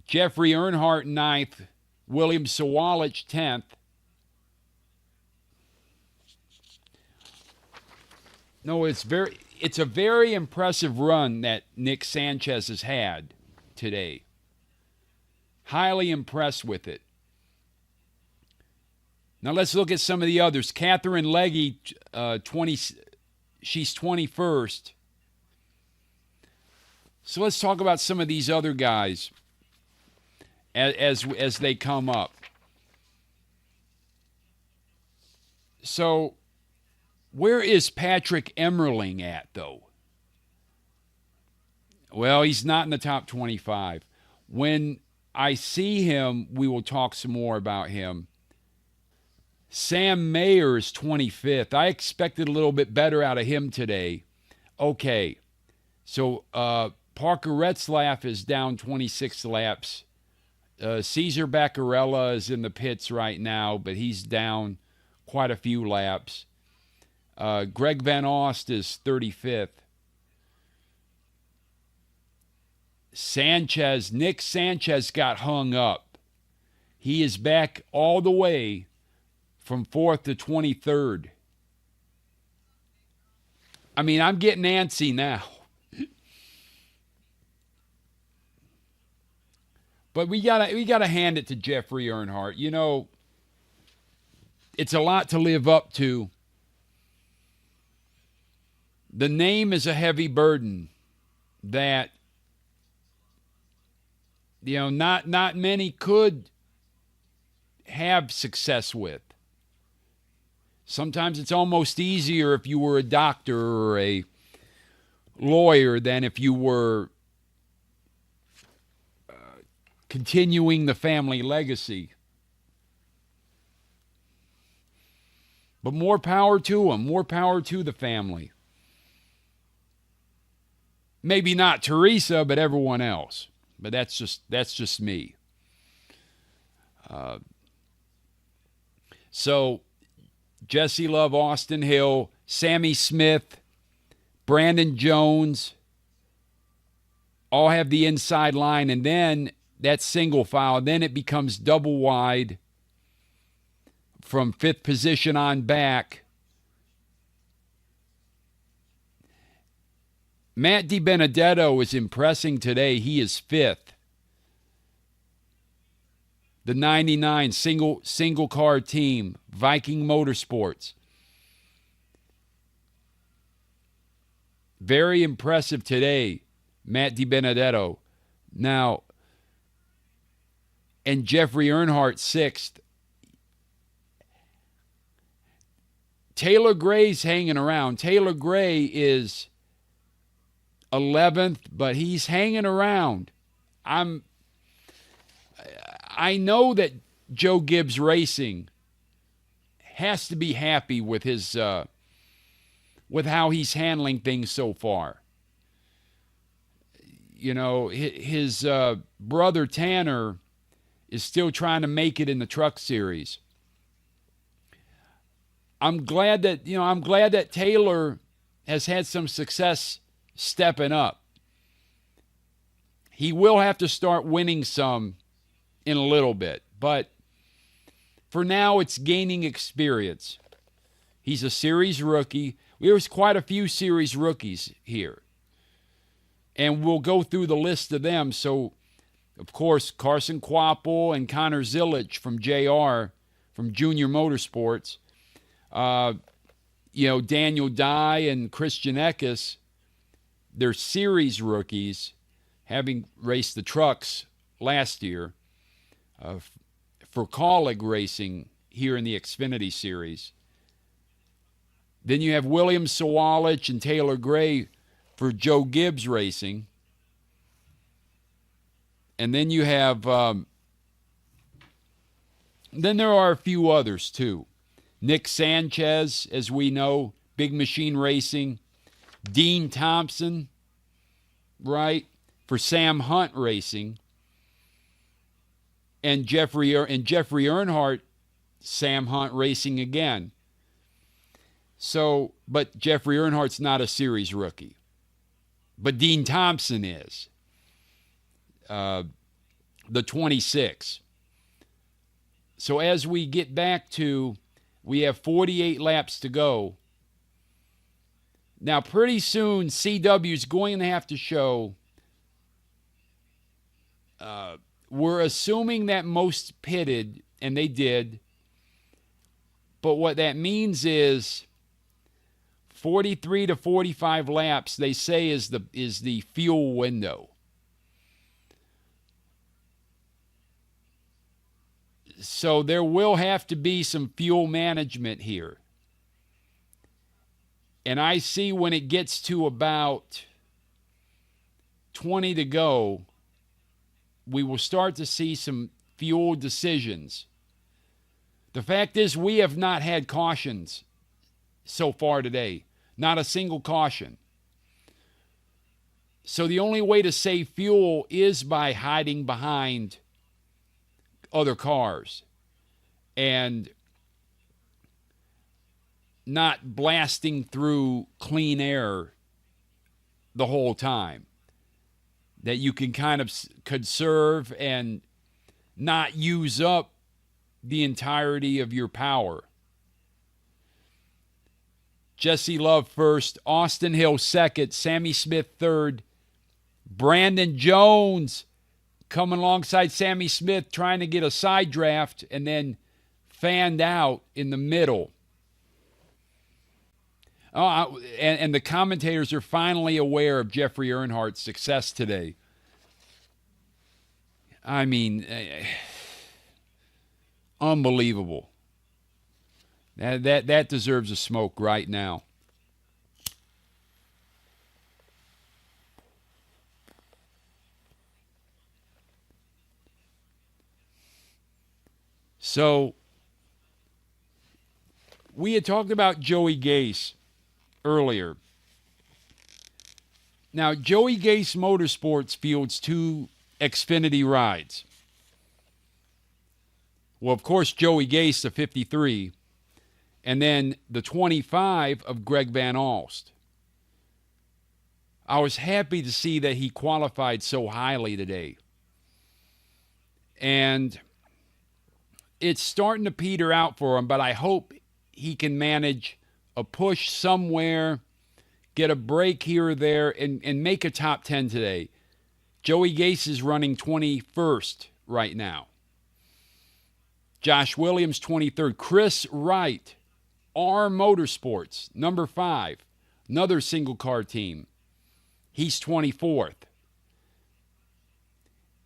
Jeffrey Earnhardt ninth, William Sawalich 10th. No, it's a very impressive run that Nick Sanchez has had today. Highly impressed with it. Now let's look at some of the others. Katherine Legge, she's 21st. So let's talk about some of these other guys as they come up. So where is Patrick Emmerling at, though? Well, he's not in the top 25. When I see him, we will talk some more about him. Sam Mayer is 25th. I expected a little bit better out of him today. Okay, so Parker Retzlaff is down 26 laps. Cesar Baccarella is in the pits right now, but he's down quite a few laps. Greg Van Ost is 35th. Nick Sanchez got hung up. He is back all the way from 4th to 23rd. I mean, I'm getting antsy now. But we gotta hand it to Jeffrey Earnhardt. You know, it's a lot to live up to. The name is a heavy burden that, you know, not many could have success with. Sometimes it's almost easier if you were a doctor or a lawyer than if you were continuing the family legacy. But more power to them, more power to the family. Maybe not Teresa, but everyone else. But that's just me. So Jesse Love, Austin Hill, Sammy Smith, Brandon Jones all have the inside line, and then that's single file. Then it becomes double wide from 5th position on back. Matt DiBenedetto is impressing today. He is 5th. The 99 single car team, Viking Motorsports. Very impressive today, Matt DiBenedetto. Now, and Jeffrey Earnhardt 6th. Taylor Gray's hanging around. Taylor Gray is 11th, but he's hanging around. I know that Joe Gibbs Racing has to be happy with his with how he's handling things so far. You know, his brother Tanner is still trying to make it in the Truck Series. I'm glad that Taylor has had some success stepping up. He will have to start winning some in a little bit, but for now it's gaining experience. He's a series rookie. There's quite a few series rookies here, and we'll go through the list of them. So, of course, Carson Kvapil and Connor Zilic from JR, from Junior Motorsports. Daniel Dye and Christian Eckes, they're series rookies, having raced the trucks last year for Kaulig Racing here in the Xfinity Series. Then you have William Sawalich and Taylor Gray for Joe Gibbs Racing. And then you have, then there are a few others too. Nick Sanchez, as we know, Big Machine Racing. Dean Thompson, right, for Sam Hunt Racing. And Jeffrey Earnhardt, Sam Hunt Racing again. So, but Jeffrey Earnhardt's not a series rookie. But Dean Thompson is. The 26. So as we get back to, we have 48 laps to go. Now, pretty soon, CW is going to have to show, we're assuming that most pitted, and they did, but what that means is 43 to 45 laps, they say, is the fuel window. So there will have to be some fuel management here. And I see when it gets to about 20 to go, we will start to see some fuel decisions. The fact is, we have not had cautions so far today. Not a single caution. So the only way to save fuel is by hiding behind other cars and not blasting through clean air the whole time. That you can kind of conserve and not use up the entirety of your power. Jesse Love first, Austin Hill second, Sammy Smith third, Brandon Jones coming alongside Sammy Smith trying to get a side draft and then fanned out in the middle. And the commentators are finally aware of Jeffrey Earnhardt's success today. I mean, unbelievable. That deserves a smoke right now. So, we had talked about Joey Gase earlier. Now, Joey Gase Motorsports fields 2 Xfinity rides. Well, of course, Joey Gase, the 53, and then the 25 of Greg Van Alst. I was happy to see that he qualified so highly today. And it's starting to peter out for him, but I hope he can manage a push somewhere, get a break here or there, and make a top 10 today. Joey Gase is running 21st right now. Josh Williams, 23rd. Chris Wright, R Motorsports, number 5, another single-car team. He's 24th.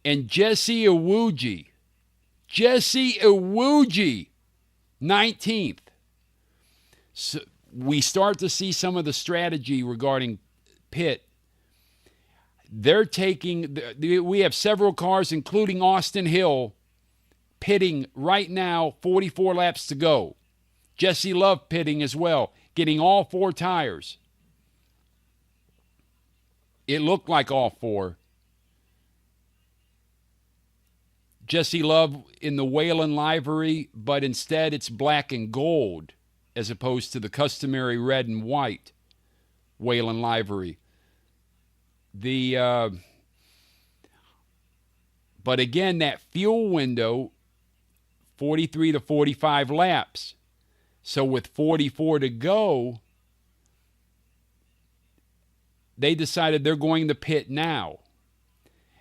And Jesse Iwuji, 19th. So we start to see some of the strategy regarding pit. They're taking, we have several cars, including Austin Hill, pitting right now, 44 laps to go. Jesse Love pitting as well, getting all 4 tires. It looked like all 4. Jesse Love in the Whalen livery, but instead it's black and gold as opposed to the customary red and white Whalen livery. But again, that fuel window, 43 to 45 laps. So with 44 to go, they decided they're going to pit now.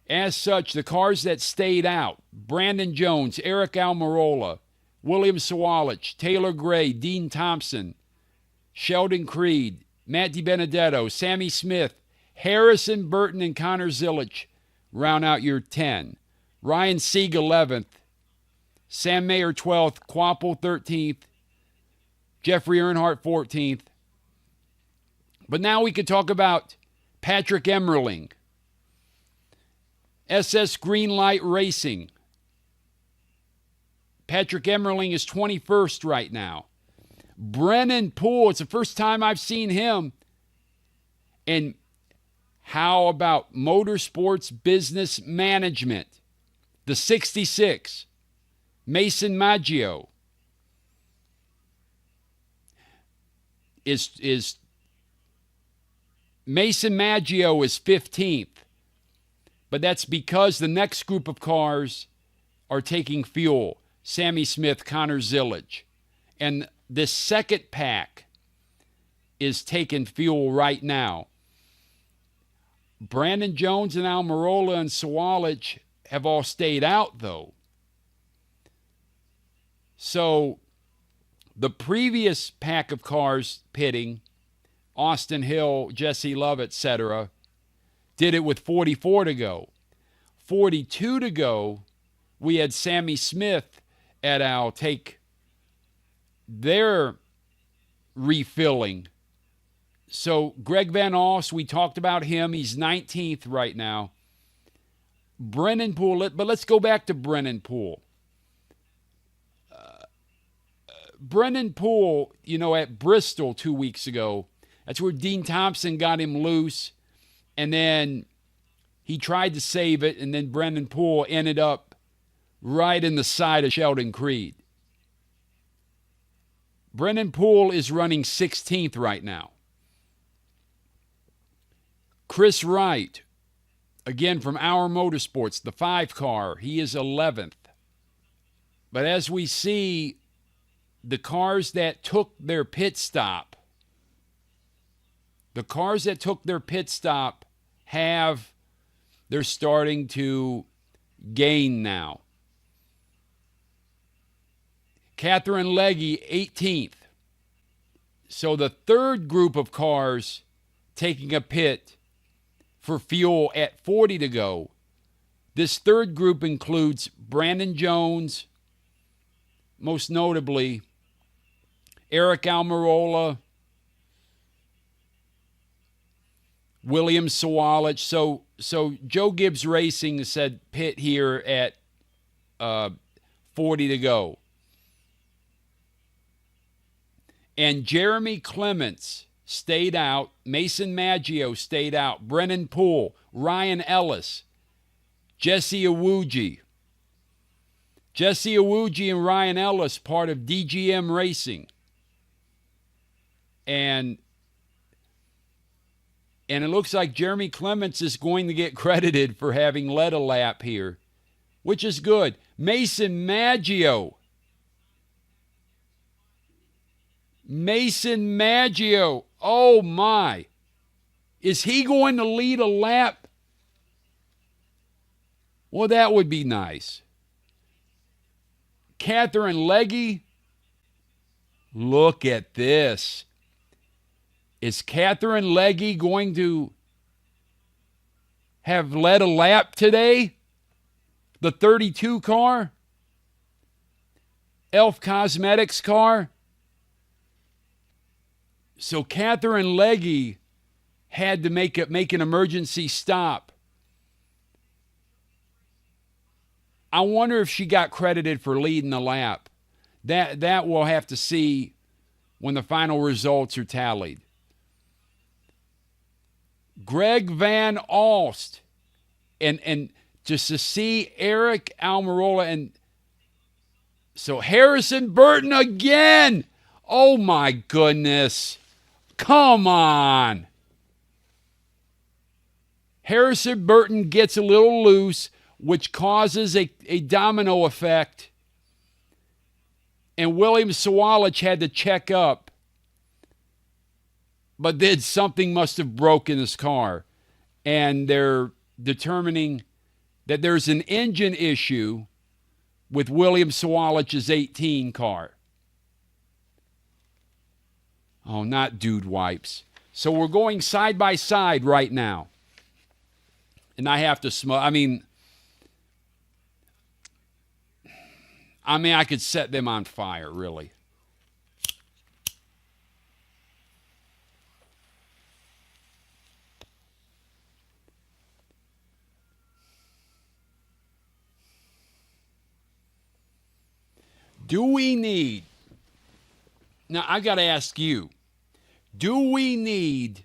As such, the cars that stayed out, Brandon Jones, Aric Almirola, William Sawalich, Taylor Gray, Dean Thompson, Sheldon Creed, Matt DiBenedetto, Sammy Smith, Harrison Burton, and Connor Zilich round out your 10. Ryan Sieg 11th, Sam Mayer 12th, Quapple 13th, Jeffrey Earnhardt 14th. But now we could talk about Patrick Emmerling, SS Greenlight Racing. Patrick Emmerling is 21st right now. Brennan Poole, it's the first time I've seen him. And how about Motorsports Business Management? The 66, Mason Maggio, is Mason Maggio is 15th. But that's because the next group of cars are taking fuel. Sammy Smith, Connor Zilich. And this second pack is taking fuel right now. Brandon Jones and Almirola and Sawalich have all stayed out, though. So the previous pack of cars pitting, Austin Hill, Jesse Love, etc., did it with 44 to go. 42 to go, we had Sammy Smith et al. Take their refilling. So Greg Van Oss, we talked about him. He's 19th right now. Brennan Poole, but let's go back to Brennan Poole. Brennan Poole, at Bristol 2 weeks ago, that's where Dean Thompson got him loose. And then he tried to save it, and then Brennan Poole ended up right in the side of Sheldon Creed. Brennan Poole is running 16th right now. Chris Wright, again from Our Motorsports, the 5 car, he is 11th. But as we see, the cars that took their pit stop, they're starting to gain now. Katherine Legge, 18th. So the third group of cars taking a pit for fuel at 40 to go. This third group includes Brandon Jones, most notably Aric Almirola, William Sawalich. So Joe Gibbs Racing said pit here at 40 to go. And Jeremy Clements stayed out. Mason Maggio stayed out. Brennan Poole, Ryan Ellis, Jesse Iwuji. Jesse Iwuji and Ryan Ellis, part of DGM Racing. And it looks like Jeremy Clements is going to get credited for having led a lap here, which is good. Mason Maggio. Oh, my. Is he going to lead a lap? Well, that would be nice. Katherine Legge. Look at this. Is Katherine Legge going to have led a lap today? The 32 car? Elf Cosmetics car? So Katherine Legge had to make an emergency stop. I wonder if she got credited for leading the lap. That we'll have to see when the final results are tallied. Greg Van Alst, and just to see Aric, Almirola, and so Harrison Burton again. Oh my goodness. Come on. Harrison Burton gets a little loose, which causes a domino effect. And William Sawalich had to check up. But then something must have broken his car. And they're determining that there's an engine issue with William Sawalich's 18 car. Oh, not dude wipes. So we're going side by side right now. And I have to smoke. I mean, I could set them on fire, really. Do we need, now I got to ask you, do we need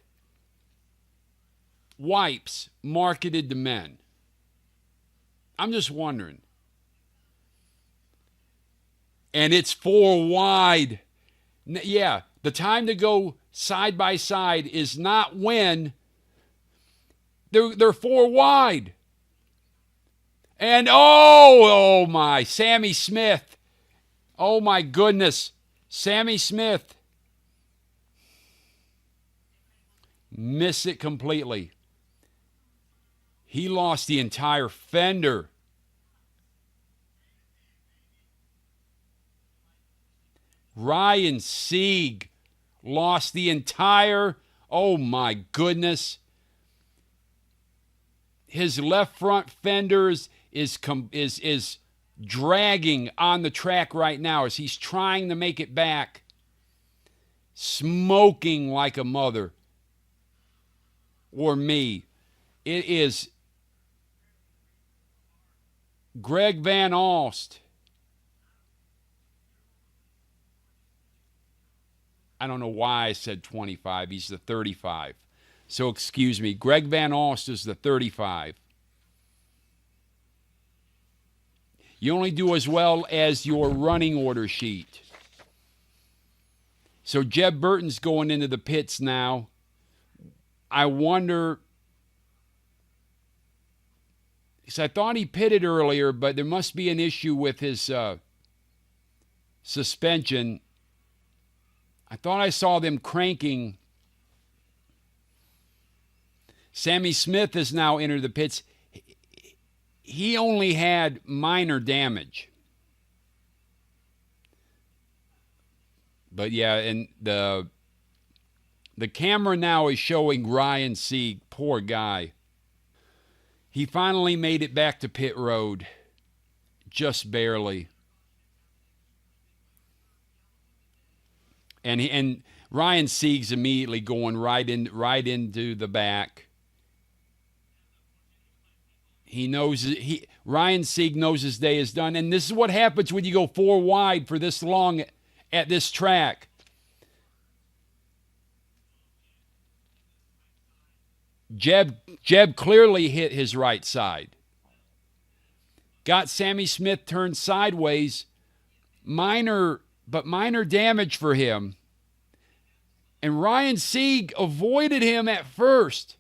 wipes marketed to men? I'm just wondering. And it's 4 wide. Yeah, the time to go side by side is not when they're 4 wide. And oh my, Sammy Smith. Oh my goodness, Sammy Smith. Miss it completely. He lost the entire fender. Ryan Sieg lost the entire, oh my goodness. His left front fenders is dragging on the track right now as he's trying to make it back. Smoking like a mother. Or me. It is Greg Van Alst. I don't know why I said 25. He's the 35. So excuse me. Greg Van Alst is the 35. You only do as well as your running order sheet. So Jeb Burton's going into the pits now. I wonder, because I thought he pitted earlier, but there must be an issue with his suspension. I thought I saw them cranking. Sammy Smith has now entered the pits. He only had minor damage. But yeah, and the camera now is showing Ryan Sieg. Poor guy. He finally made it back to pit road. Just barely. And Ryan Sieg's immediately going right into the back. He knows Ryan Sieg knows his day is done, and this is what happens when you go 4 wide for this long at this track. Jeb clearly hit his right side. Got Sammy Smith turned sideways. Minor damage for him. And Ryan Sieg avoided him at first.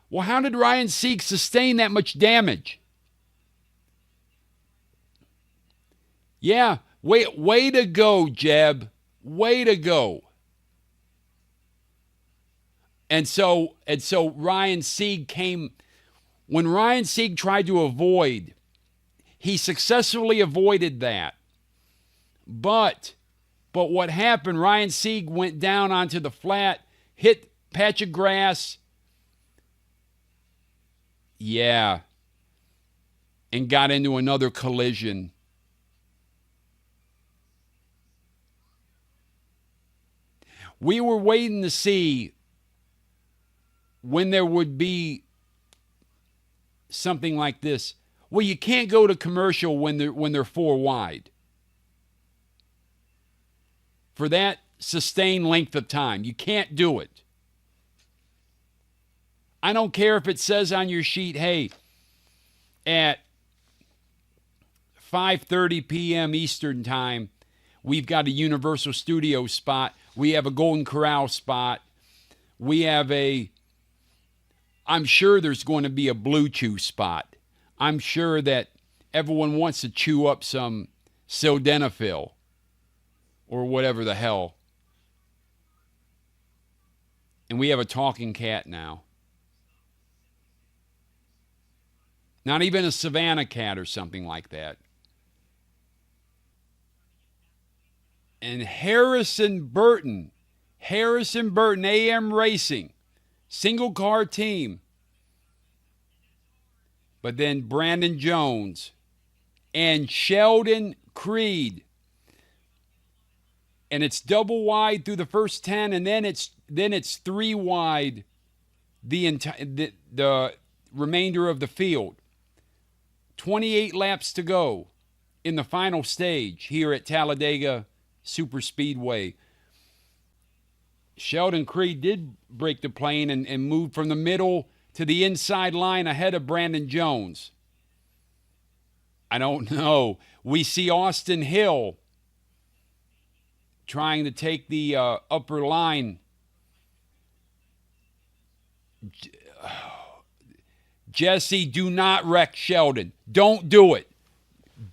Well, how did Ryan Sieg sustain that much damage? Yeah, way to go, Jeb. Way to go. And so Ryan Sieg came. When Ryan Sieg tried to avoid, he successfully avoided that. But what happened, Ryan Sieg went down onto the flat, hit patch of grass. Yeah. And got into another collision. We were waiting to see when there would be something like this. Well, you can't go to commercial when they're 4 wide. For that sustained length of time. You can't do it. I don't care if it says on your sheet, hey, at 5:30 p.m. Eastern Time, we've got a Universal Studios spot. We have a Golden Corral spot. We have I'm sure there's going to be a BLUECHEW spot. I'm sure that everyone wants to chew up some sildenafil or whatever the hell. And we have a talking cat now. Not even a Savannah cat or something like that. And Harrison Burton, AM Racing, single car team. But then Brandon Jones and Sheldon Creed. And it's double wide through the first 10, and then it's 3 wide the remainder of the field. 28 laps to go in the final stage here at Talladega Superspeedway. Sheldon Creed did break the plane and move from the middle to the inside line ahead of Brandon Jones. I don't know. We see Austin Hill trying to take the upper line. Jesse, do not wreck Sheldon. Don't do it.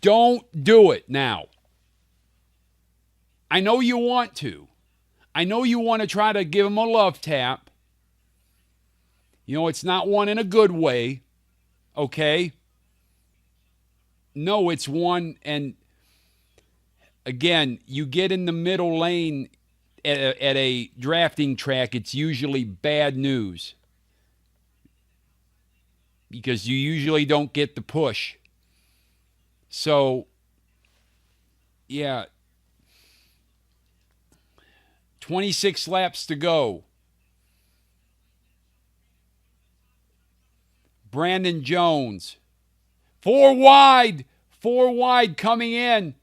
Don't do it now. I know you want to. I know you want to try to give him a love tap. You know, it's not one in a good way, okay? No, it's one, and again, you get in the middle lane at a drafting track, it's usually bad news because you usually don't get the push. So, yeah, 26 laps to go. Brandon Jones, 4 wide coming in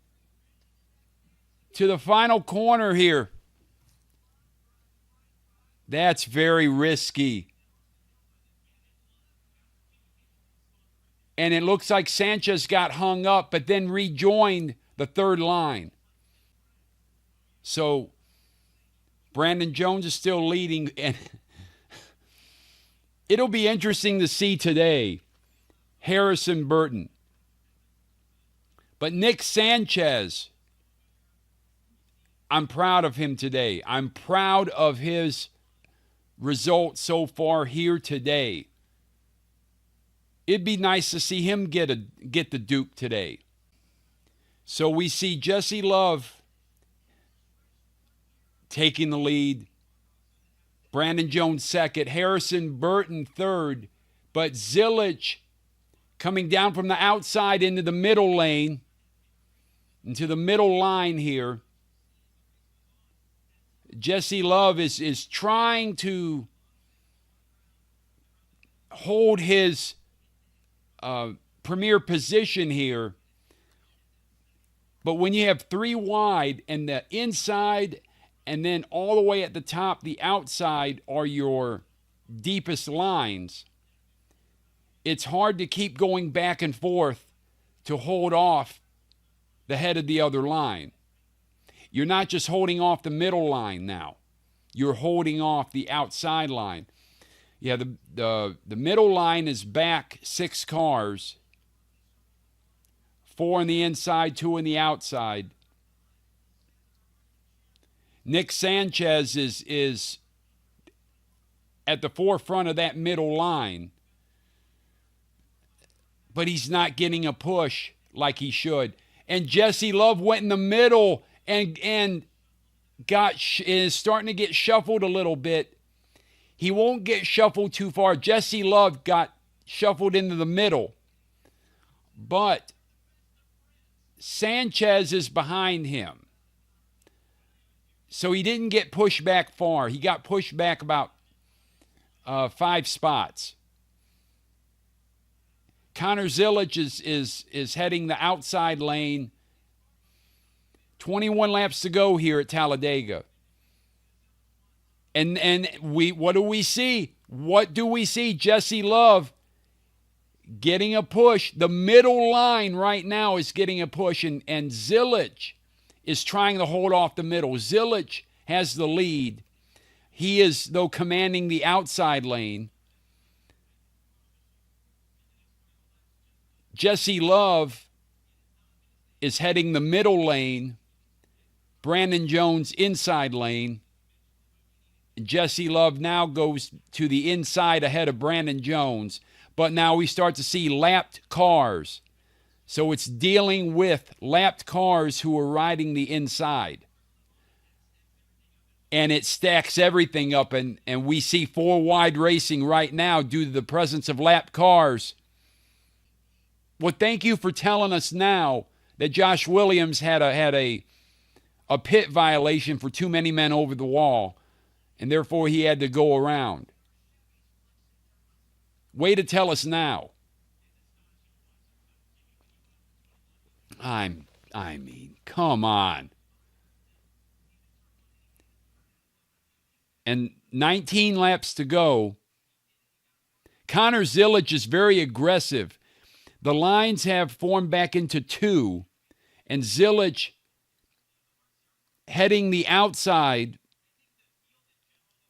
to the final corner here. That's very risky. And it looks like Sanchez got hung up, but then rejoined the third line. So Brandon Jones is still leading, and it'll be interesting to see today Harrison Burton. But Nick Sanchez, I'm proud of him today. I'm proud of his results so far here today. It'd be nice to see him get the Duke today. So we see Jesse Love taking the lead. Brandon Jones second. Harrison Burton third. But Zillich coming down from the outside into the middle lane, into the middle line here. Jesse Love is trying to hold his premier position here. But when you have 3 wide and the inside and then all the way at the top, the outside are your deepest lines, it's hard to keep going back and forth to hold off the head of the other line. You're not just holding off the middle line now. You're holding off the outside line. Yeah, the middle line is back 6 cars. 4 on the inside, 2 on the outside. Nick Sanchez is at the forefront of that middle line, but he's not getting a push like he should. And Jesse Love went in the middle and is starting to get shuffled a little bit. He won't get shuffled too far. Jesse Love got shuffled into the middle. But Sanchez is behind him. So he didn't get pushed back far. He got pushed back about 5 spots. Connor Zilic is heading the outside lane. 21 laps to go here at Talladega. And what do we see? What do we see? Jesse Love getting a push. The middle line right now is getting a push, and Zilic is trying to hold off the middle. Zilic has the lead. He is, though, commanding the outside lane. Jesse Love is heading the middle lane. Brandon Jones inside lane. Jesse Love now goes to the inside ahead of Brandon Jones. But now we start to see lapped cars. So it's dealing with lapped cars who are riding the inside. And it stacks everything up. And we see 4 wide racing right now due to the presence of lapped cars. Well, thank you for telling us now that Josh Williams had a pit violation for too many men over the wall, and therefore he had to go around. Way to tell us now. I mean, come on. And 19 laps to go. Connor Zilic is very aggressive. The lines have formed back into 2, and Zilic heading the outside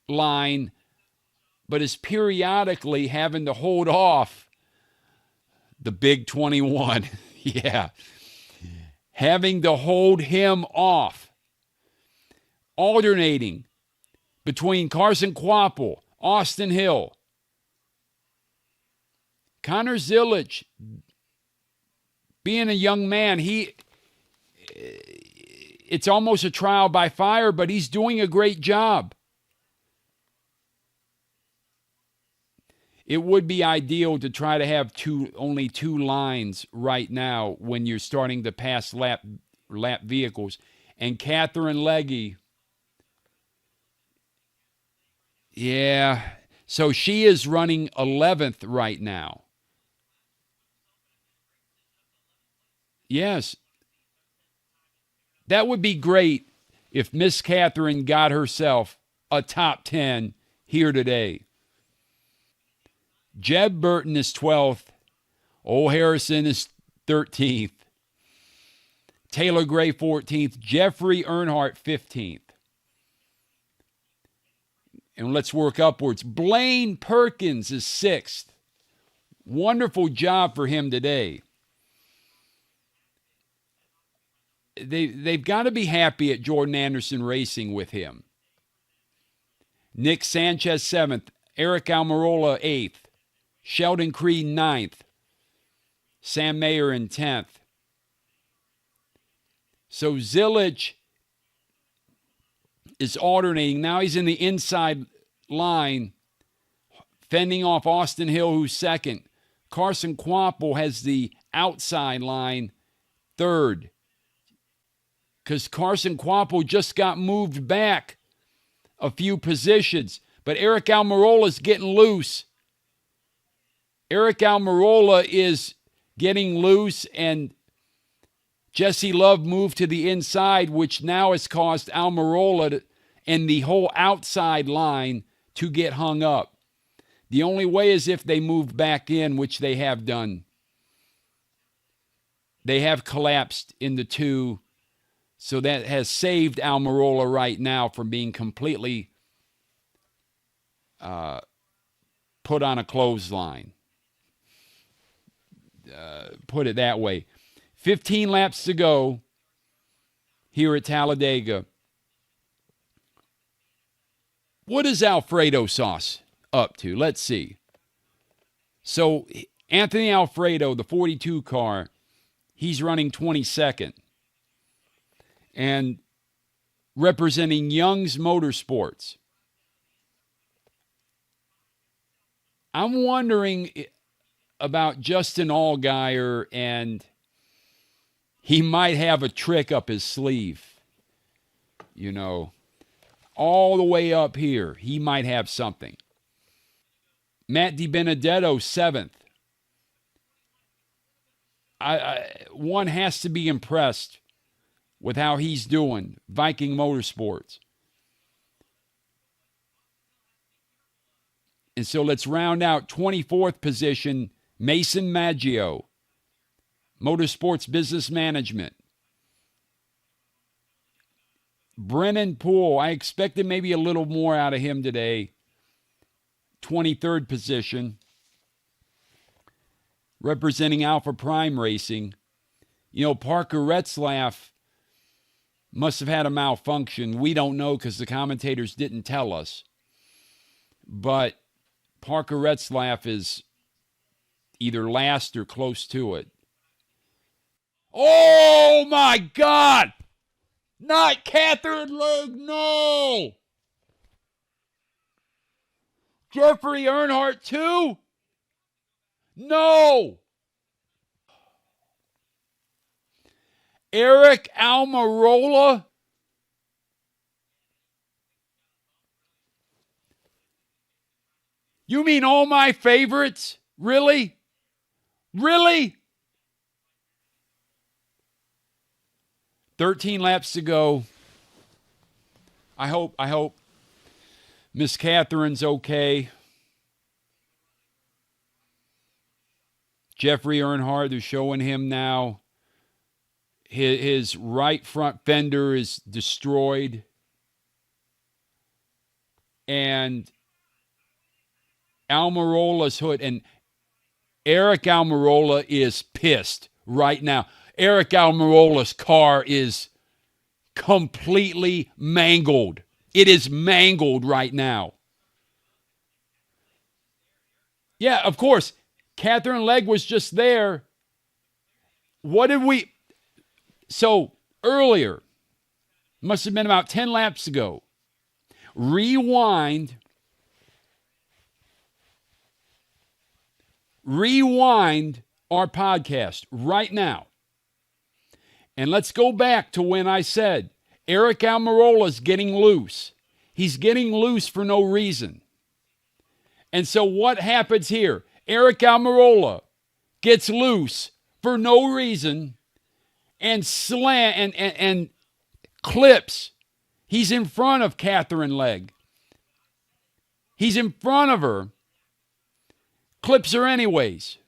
line, but is periodically having to hold off the big 21. Yeah. Having to hold him off. Alternating between Carson Kvapil, Austin Hill. Connor Zilic, being a young man, it's almost a trial by fire, but he's doing a great job. It would be ideal to try to have only 2 lines right now when you're starting to pass lap vehicles. And Katherine Legge, yeah, so she is running 11th right now. Yes. That would be great if Miss Katherine got herself a top 10 here today. Jeb Burton is 12th. Ole Harrison is 13th. Taylor Gray 14th. Jeffrey Earnhardt 15th. And let's work upwards. Blaine Perkins is 6th. Wonderful job for him today. They've got to be happy at Jordan Anderson Racing with him. Nick Sanchez 7th. Aric Almirola 8th. Sheldon Creed 9th. Sam Mayer in 10th. So Zilic is alternating. Now he's in the inside line, fending off Austin Hill, who's 2nd. Carson Kvapil has the outside line, 3rd. Because Carson Kvapil just got moved back a few positions. But Aric Almirola is getting loose. Aric Almirola is getting loose, and Jesse Love moved to the inside, which now has caused Almirola and the whole outside line to get hung up. The only way is if they move back in, which they have done. They have collapsed into 2. So that has saved Almirola right now from being completely put on a clothesline. Put it that way. 15 laps to go here at Talladega. What is Alfredo sauce up to? Let's see. So Anthony Alfredo, the 42 car, he's running 22nd. And representing Young's Motorsports. I'm wondering about Justin Allgaier, and he might have a trick up his sleeve. You know, all the way up here. He might have something. Matt DiBenedetto, 7th. One has to be impressed with how he's doing. Viking Motorsports. And so let's round out 24th position, Mason Maggio, Motorsports Business Management. Brennan Poole, I expected maybe a little more out of him today. 23rd position. Representing Alpha Prime Racing. You know, Parker Retzlaff must have had a malfunction. We don't know because the commentators didn't tell us. But Parker Retzlaff is either last or close to it. Oh, my God! Not Katherine Legge, no! Jeffrey Earnhardt, too? No! Aric Almirola? You mean all my favorites? Really? Really? 13 laps to go. I hope Miss Katherine's okay. Jeffrey Earnhardt, they're showing him now. His right front fender is destroyed. And Almirola's hood. And Aric Almirola is pissed right now. Aric Almirola's car is completely mangled. It is mangled right now. Yeah, of course. Katherine Legge was just there. What did we... So, earlier, must have been about 10 laps ago, rewind our podcast right now. And let's go back to when I said Aric Almirola's getting loose. He's getting loose for no reason. And so what happens here? Aric Almirola gets loose for no reason and and clips. He's in front of Katherine Legge. He's in front of her. Clips her anyways.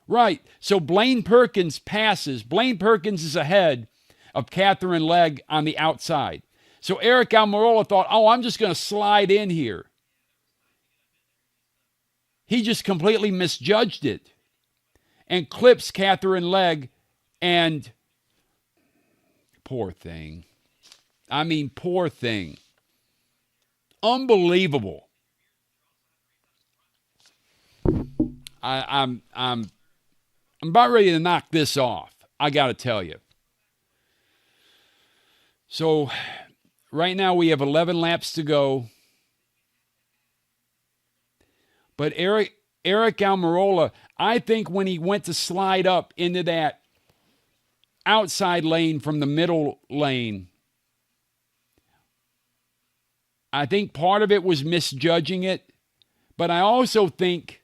Right. So Blaine Perkins passes. Blaine Perkins is ahead of Katherine Legge on the outside. So Aric Almirola thought, oh, I'm just going to slide in here. He just completely misjudged it and clips Katherine Legge, and poor thing. I mean, poor thing. Unbelievable. I'm about ready to knock this off. I got to tell you. So right now we have 11 laps to go. But Aric Almirola, I think when he went to slide up into that outside lane from the middle lane, I think part of it was misjudging it. But I also think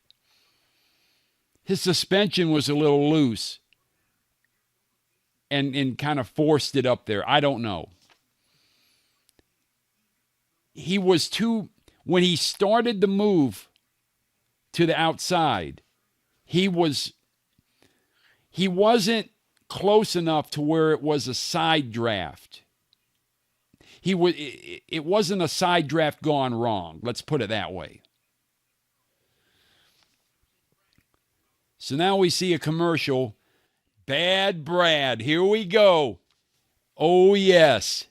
his suspension was a little loose and kind of forced it up there. I don't know. He was too, when he started the move to the outside, he wasn't close enough to where it was a side draft. It wasn't a side draft gone wrong. Let's put it that way. So now we see a commercial. Bad Brad. Here we go. Oh, yes.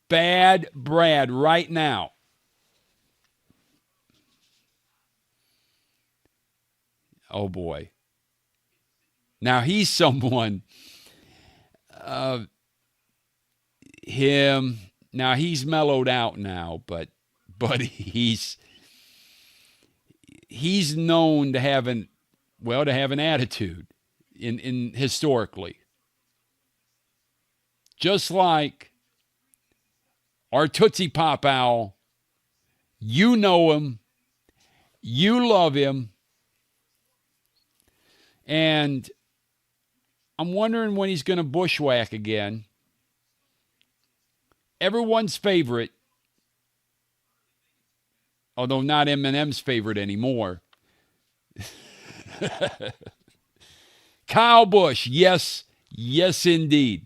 Bad Brad right now. Oh, boy. Now, he's someone, now, he's mellowed out now, but he's known to have an attitude in historically. Just like our Tootsie Pop Owl. You know him. You love him. And I'm wondering when he's going to bushwhack again. Everyone's favorite, although not Eminem's favorite anymore. Kyle Busch, yes, yes indeed.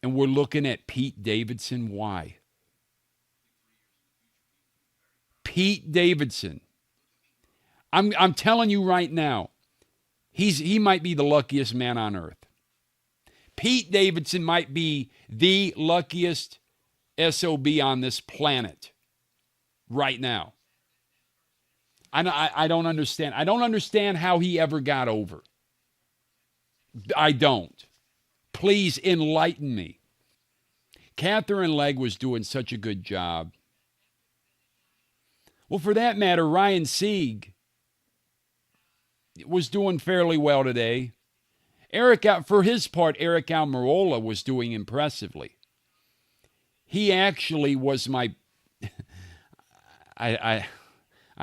And we're looking at Pete Davidson. Why? Pete Davidson. I'm telling you right now, he might be the luckiest man on earth. Pete Davidson might be the luckiest SOB on this planet right now. I don't understand. I don't understand how he ever got over. I don't. Please enlighten me. Katherine Legge was doing such a good job. Well, for that matter, Ryan Sieg was doing fairly well today. Aric, for his part, Aric Almirola was doing impressively. He actually was my... I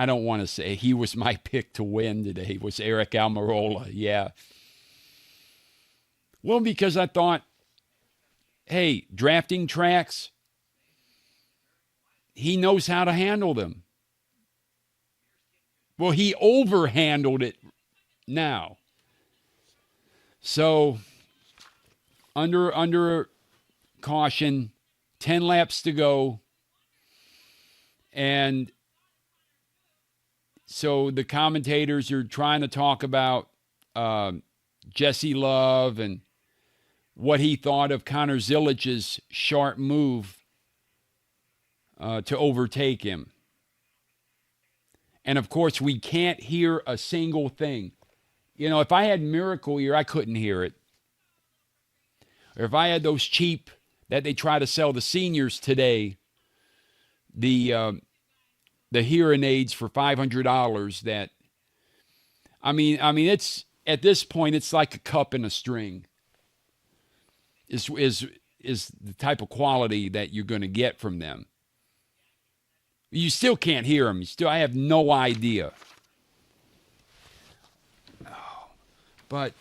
don't want to say he was my pick to win today, was Aric Almirola. Yeah. Well, because I thought, hey, drafting tracks, he knows how to handle them. Well, he overhandled it now. So, under caution, 10 laps to go. And so the commentators are trying to talk about Jesse Love and what he thought of Connor Zilich's sharp move to overtake him. And, of course, we can't hear a single thing. You know, if I had Miracle Ear, I couldn't hear it. Or if I had those cheap that they try to sell the seniors today, the hearing aids for $500 that, I mean, it's, at this point, it's like a cup and a string. Is the type of quality that you're going to get from them. You still can't hear them. I have no idea. Oh, but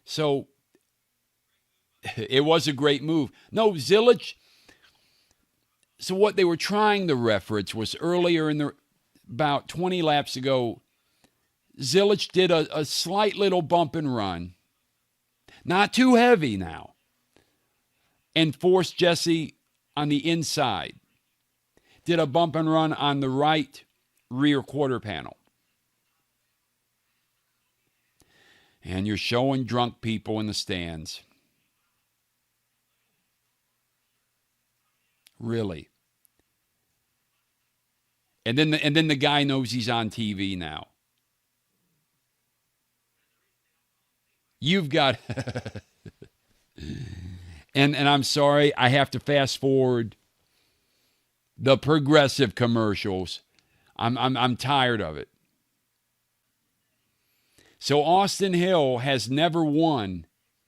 so it was a great move. No, Zilich. So what they were trying to reference was earlier in the about 20 laps ago, Zilich did a slight little bump and run, not too heavy now, and forced Jesse on the inside. Did a bump and run on the right rear quarter panel. And you're showing drunk people in the stands. Really. And then the guy knows he's on TV now. You've got and I'm sorry, I have to fast forward the Progressive commercials. I'm tired of it. So Austin Hill has never won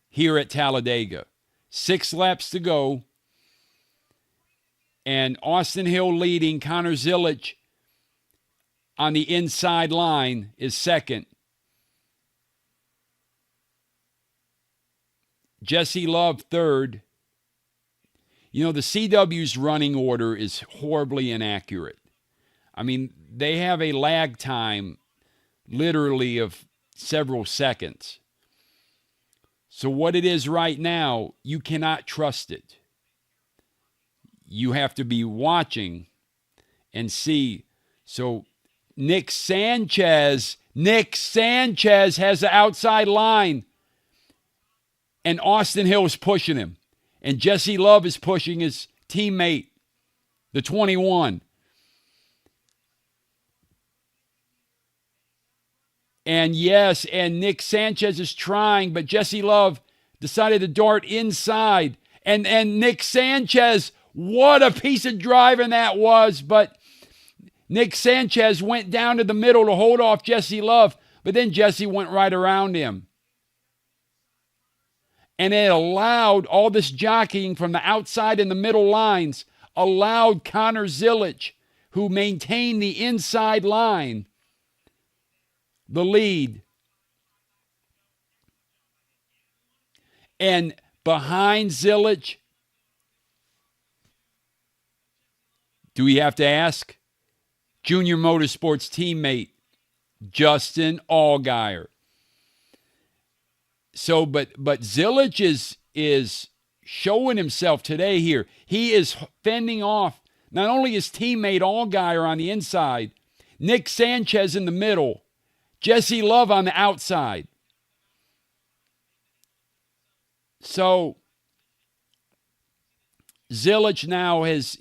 here at Talladega. 6 laps to go. And Austin Hill leading. Connor Zilich on the inside line is second. Jesse Love third. You know, the CW's running order is horribly inaccurate. I mean, they have a lag time literally of several seconds. So what it is right now, you cannot trust it. You have to be watching and see. So Nick Sanchez has the outside line. And Austin Hill is pushing him. And Jesse Love is pushing his teammate, the 21. And yes, and Nick Sanchez is trying, but Jesse Love decided to dart inside. And Nick Sanchez, what a piece of driving that was. But Nick Sanchez went down to the middle to hold off Jesse Love. But then Jesse went right around him. And it allowed all this jockeying from the outside and the middle lines, allowed Connor Zilisch, who maintained the inside line, the lead. And behind Zilisch, do we have to ask? Junior Motorsports teammate, Justin Allgaier. So, but Zilisch is showing himself today here. He is fending off not only his teammate Allgaier on the inside, Nick Sanchez in the middle, Jesse Love on the outside. So Zilisch now is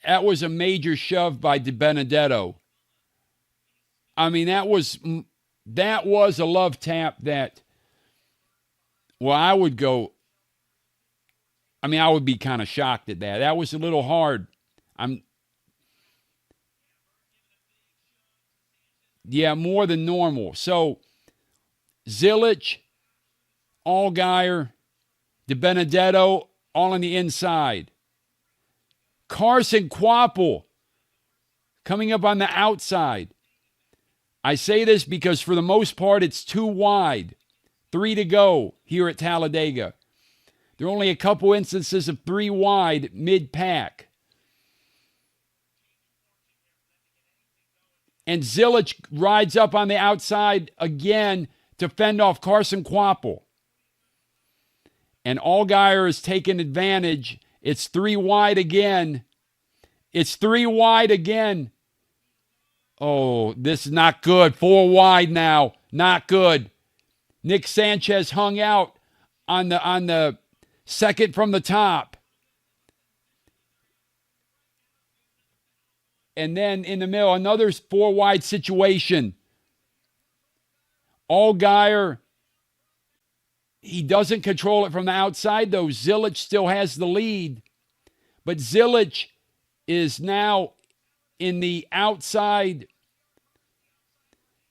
that was a major shove by DiBenedetto. I mean, that was a love tap that, well, I would be kind of shocked at that. That was a little hard. More than normal. So, Zilisch, Allgaier, DiBenedetto, all on the inside. Carson Kvapil coming up on the outside. I say this because for the most part, it's too wide. 3 to go here at Talladega. There are only a couple instances of 3 wide mid-pack. And Zilisch rides up on the outside again to fend off Carson Kvapil. And Allgaier is taking advantage. It's 3 wide again. It's 3 wide again. Oh, this is not good. 4 wide now. Not good. Nick Sanchez hung out on the second from the top. And then in the middle, another 4 wide situation. Allgaier, he doesn't control it from the outside, though. Zilisch still has the lead. But Zilisch is now in the outside.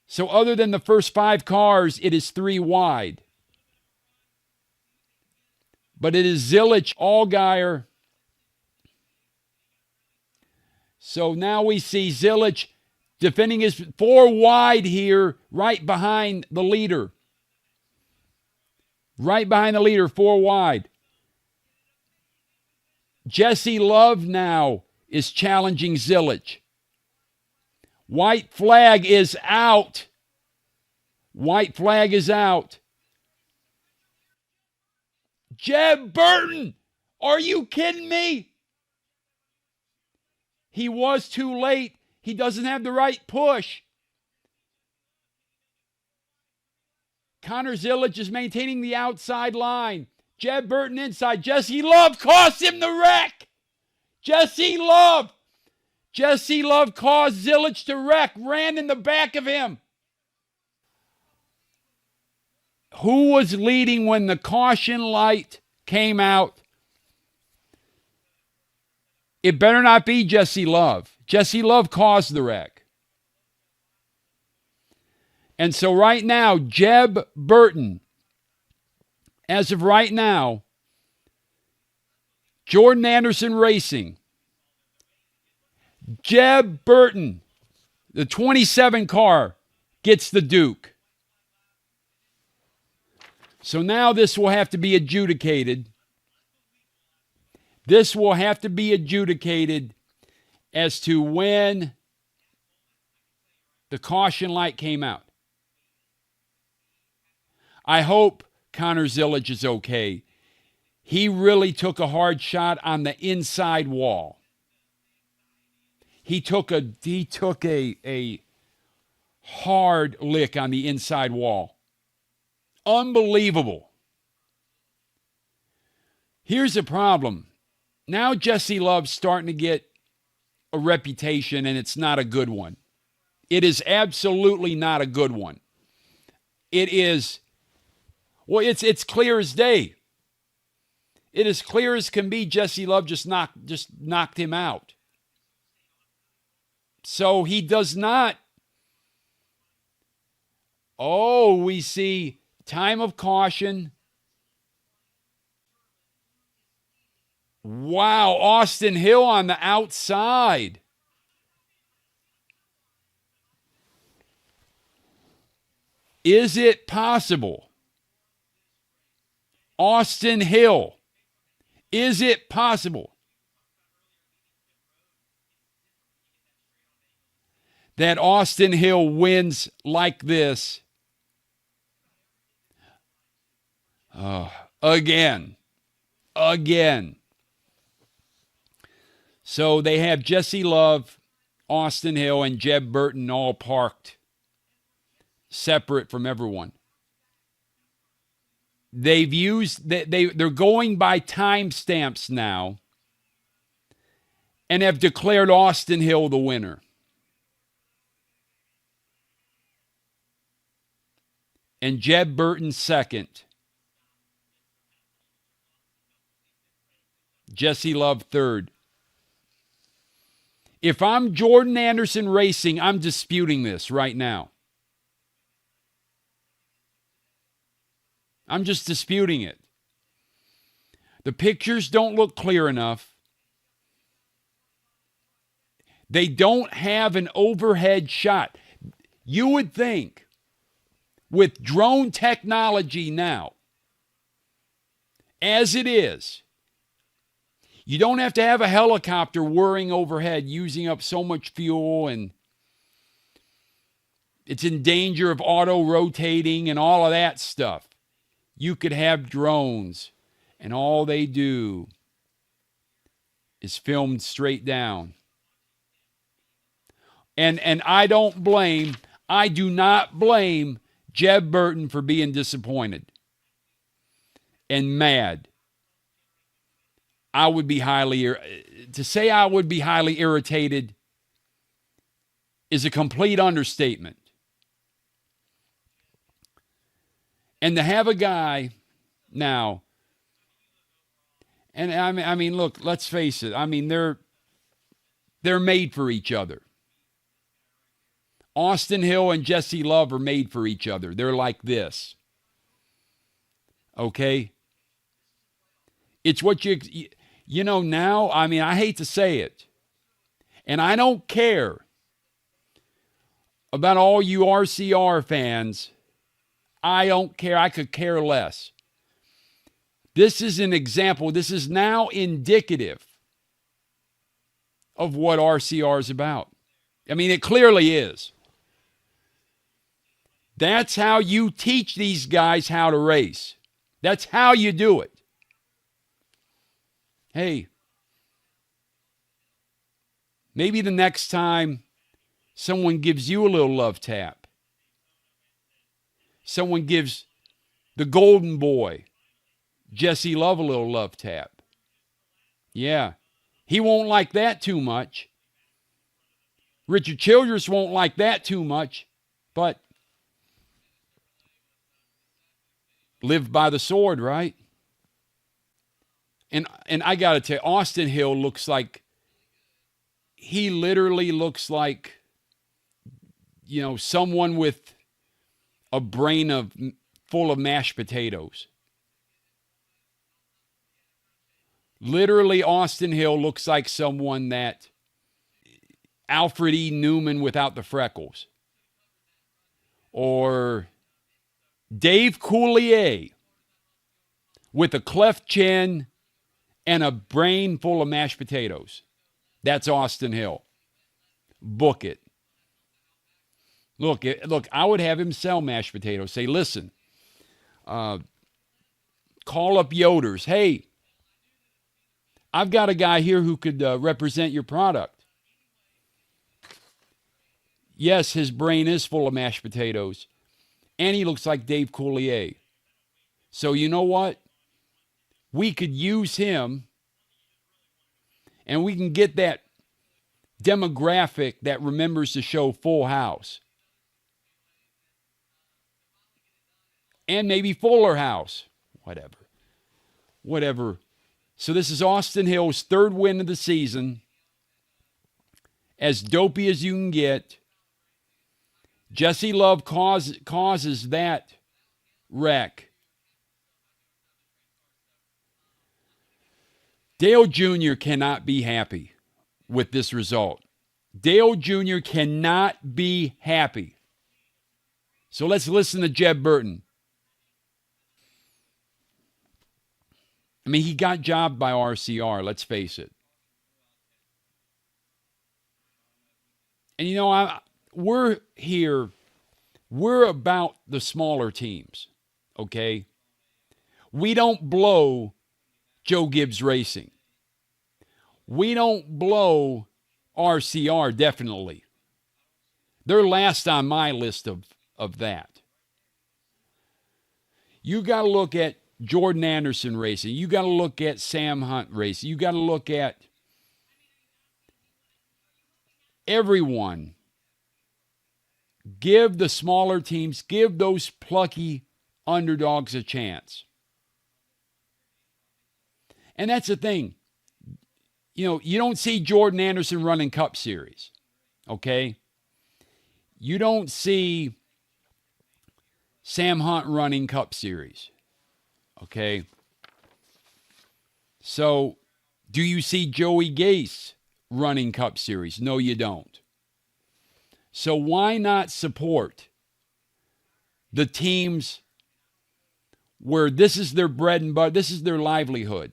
So other than the first 5 cars, it is 3 wide. But it is Zilisch, Allgaier. So now we see Zilisch defending his 4 wide here, right behind the leader. Right behind the leader, 4 wide. Jesse Love now is challenging Zilisch. White flag is out. White flag is out. Jeb Burton, are you kidding me? He was too late. He doesn't have the right push. Connor Zilisch is maintaining the outside line. Jeb Burton inside. Jesse Love cost him the wreck. Jesse Love caused Zilisch to wreck, ran in the back of him. Who was leading when the caution light came out? It better not be Jesse Love. Jesse Love caused the wreck. And so right now, Jeb Burton, as of right now, Jordan Anderson Racing, Jeb Burton, the 27 car, gets the Duke. So now this will have to be adjudicated. This will have to be adjudicated as to when the caution light came out. I hope Connor Zilisch is okay. He really took a hard shot on the inside wall. He took a hard lick on the inside wall. Unbelievable. Here's the problem. Now Jesse Love's starting to get a reputation, and it's not a good one. It is absolutely not a good one. It is, well, it's clear as day. It is clear as can be. Jesse Love just knocked him out. So he does not Oh, we see time of caution. Wow, Austin Hill on the outside. Is it possible? Austin Hill. Is it possible that Austin Hill wins like this? Again. So they have Jesse Love, Austin Hill, and Jeb Burton all parked separate from everyone. They've used, they're going by timestamps now and have declared Austin Hill the winner. And Jeb Burton second. Jesse Love third. If I'm Jordan Anderson Racing, I'm disputing this right now. I'm just disputing it. The pictures don't look clear enough. They don't have an overhead shot. You would think with drone technology now, as it is, you don't have to have a helicopter whirring overhead, using up so much fuel, and it's in danger of auto-rotating and all of that stuff. You could have drones, and all they do is filmed straight down. And I do not blame Jeb Burton for being disappointed and mad. I would be highly irritated is a complete understatement. And to have a guy now, and I mean, look, let's face it. I mean, they're made for each other. Austin Hill and Jesse Love are made for each other. They're like this. Okay? It's what you know now, I mean, I hate to say it, and I don't care about all you RCR fans. I don't care. I could care less. This is an example. This is now indicative of what RCR is about. I mean, it clearly is. That's how you teach these guys how to race. That's how you do it. Hey, maybe the next time someone gives you a little love tap, someone gives the golden boy, Jesse Love, a little love tap. Yeah, he won't like that too much. Richard Childress won't like that too much, but live by the sword, right? And I got to tell you, Austin Hill he literally looks like, you know, someone with a brain full of mashed potatoes. Literally, Austin Hill looks like someone that Alfred E. Newman without the freckles. Or Dave Coulier with a cleft chin and a brain full of mashed potatoes. That's Austin Hill. Book it. Look, I would have him sell mashed potatoes. Say, listen, call up Yoder's. Hey, I've got a guy here who could represent your product. Yes, his brain is full of mashed potatoes. And he looks like Dave Coulier. So you know what? We could use him, and we can get that demographic that remembers the show Full House. And maybe Fuller House. Whatever. So this is Austin Hill's third win of the season. As dopey as you can get. Jesse Love causes that wreck. Dale Jr. cannot be happy with this result. Dale Jr. cannot be happy. So let's listen to Jeb Burton. I mean, he got jobbed by RCR, let's face it. And, you know, we're here, we're about the smaller teams, okay? We don't blow Joe Gibbs Racing. We don't blow RCR, definitely. They're last on my list of that. You got to look at Jordan Anderson Racing. You got to look at Sam Hunt Racing. You got to look at everyone. Give the smaller teams, give those plucky underdogs a chance. And that's the thing. You know, you don't see Jordan Anderson running Cup Series, okay? You don't see Sam Hunt running Cup Series, okay? So, do you see Joey Gase running Cup Series? No, you don't. So why not support the teams where this is their bread and butter, this is their livelihood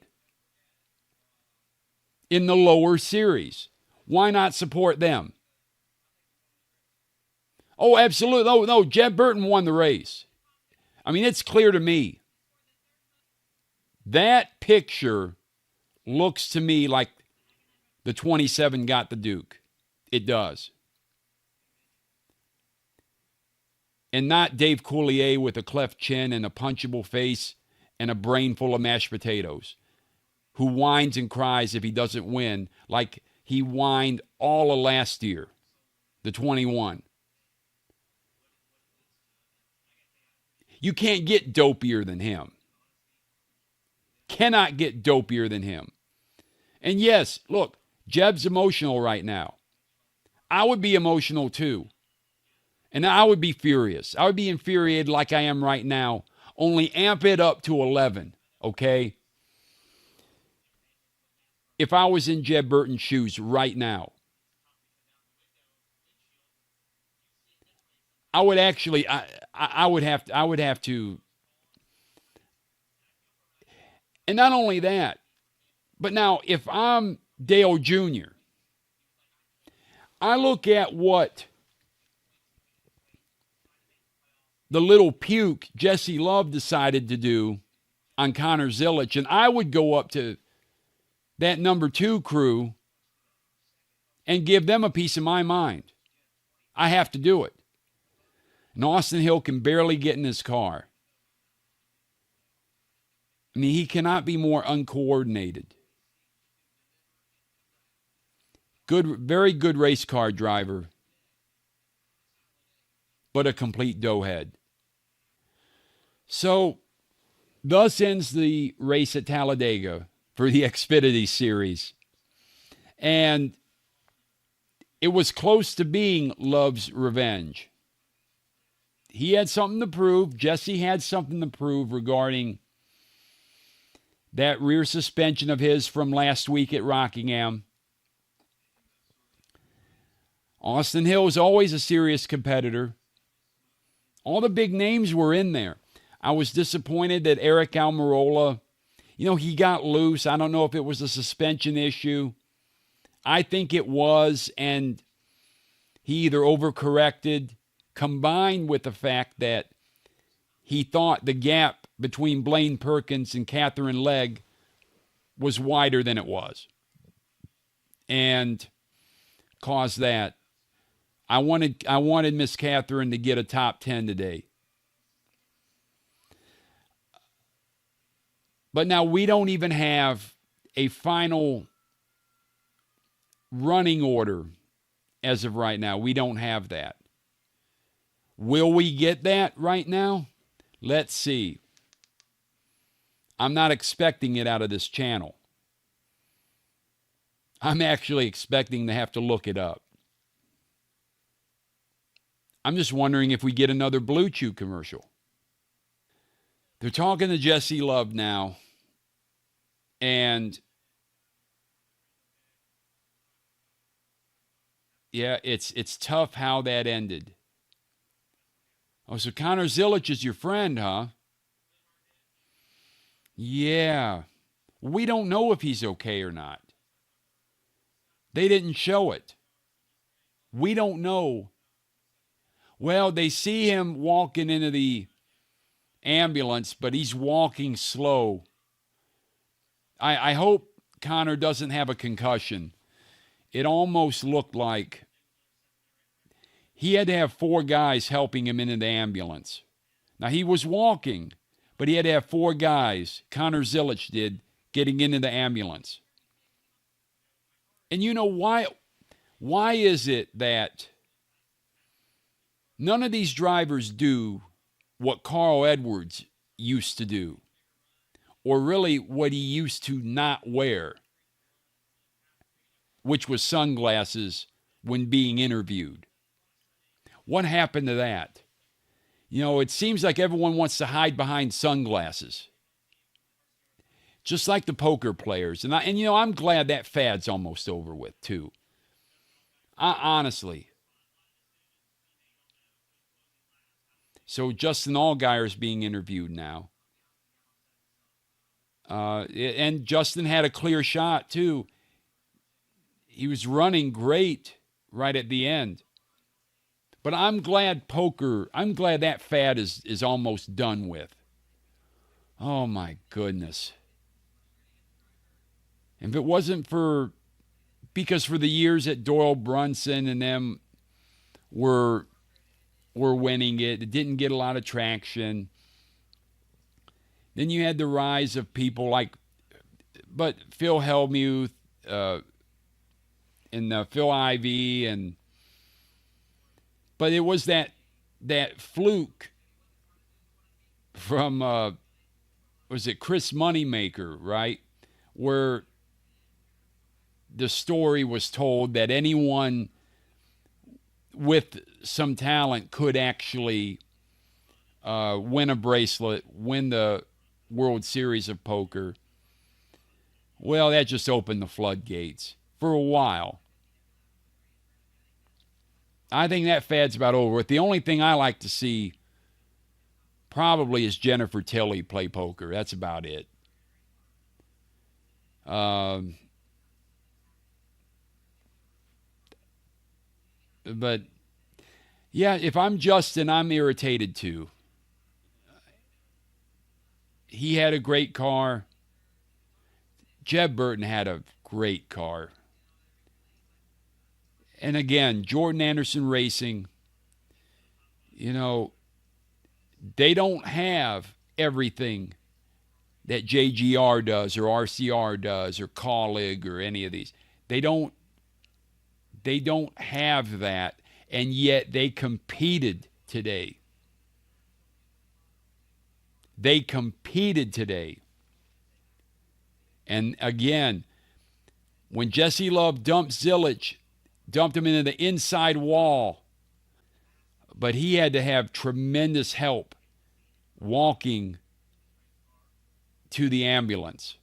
in the lower series? Why not support them? Oh, absolutely. Oh, no, Jeb Burton won the race. I mean, it's clear to me. That picture looks to me like the 27 got the Duke. It does. And not Dave Coulier with a cleft chin and a punchable face and a brain full of mashed potatoes, who whines and cries if he doesn't win, like he whined all of last year, the 21. You can't get dopier than him. Cannot get dopier than him. And yes, look, Jeb's emotional right now. I would be emotional too. And I would be furious. I would be infuriated like I am right now. Only amp it up to 11, okay? If I was in Jeb Burton's shoes right now, I would actually, I would have to, and not only that, but now if I'm Dale Jr., I look at what the little puke Jesse Love decided to do on Connor Zilic, and I would go up to that number 2 crew and give them a piece of my mind. I have to do it. And Austin Hill can barely get in his car. I mean, he cannot be more uncoordinated. Good, very good race car driver, but a complete doughhead. So, thus ends the race at Talladega for the Xfinity Series. And it was close to being Love's revenge. He had something to prove. Jesse had something to prove regarding that rear suspension of his from last week at Rockingham. Austin Hill is always a serious competitor. All the big names were in there. I was disappointed that Aric Almirola, you know, he got loose. I don't know if it was a suspension issue. I think it was, and he either overcorrected, combined with the fact that he thought the gap between Blaine Perkins and Katherine Legge was wider than it was, and caused that. I wanted Miss Katherine to get a top 10 today. But now we don't even have a final running order as of right now. We don't have that. Will we get that right now? Let's see. I'm not expecting it out of this channel. I'm actually expecting to have to look it up. I'm just wondering if we get another Blue Chew commercial. They're talking to Jesse Love now. And yeah, it's tough how that ended. Oh, so Connor Zilic is your friend, huh? Yeah. We don't know if he's okay or not. They didn't show it. We don't know. Well, they see him walking into the ambulance, but he's walking slow. I hope Connor doesn't have a concussion. It almost looked like he had to have 4 guys helping him into the ambulance. Now, he was walking, but he had to have 4 guys, Connor Zilic did, getting into the ambulance. And you know why? Why is it that none of these drivers do what Carl Edwards used to do, or really what he used to not wear, which was sunglasses when being interviewed? What happened to that? You know, it seems like everyone wants to hide behind sunglasses, just like the poker players. And you know, I'm glad that fad's almost over with too. Honestly. So Justin Allgaier's being interviewed now. And Justin had a clear shot too. He was running great right at the end. But I'm glad that fad is almost done with. Oh my goodness. And if it wasn't because for the years that Doyle Brunson and them were winning it didn't get a lot of traction. Then you had the rise of people like, but Phil Hellmuth and Phil Ivey, but it was that fluke from was it Chris Moneymaker, right? Where the story was told that anyone with some talent could actually win a bracelet, win the World Series of Poker. Well, that just opened the floodgates for a while. I think that fad's about over with. The only thing I like to see probably is Jennifer Tilly play poker. That's about it. But, yeah, if I'm Justin, I'm irritated too. He had a great car. Jeb Burton had a great car. And again, Jordan Anderson Racing, you know, they don't have everything that JGR does or RCR does or Colleague or any of these. They don't have that, and yet they competed today. They competed today. And again, when Jesse Love dumped Zilic, dumped him into the inside wall, but he had to have tremendous help walking to the ambulance.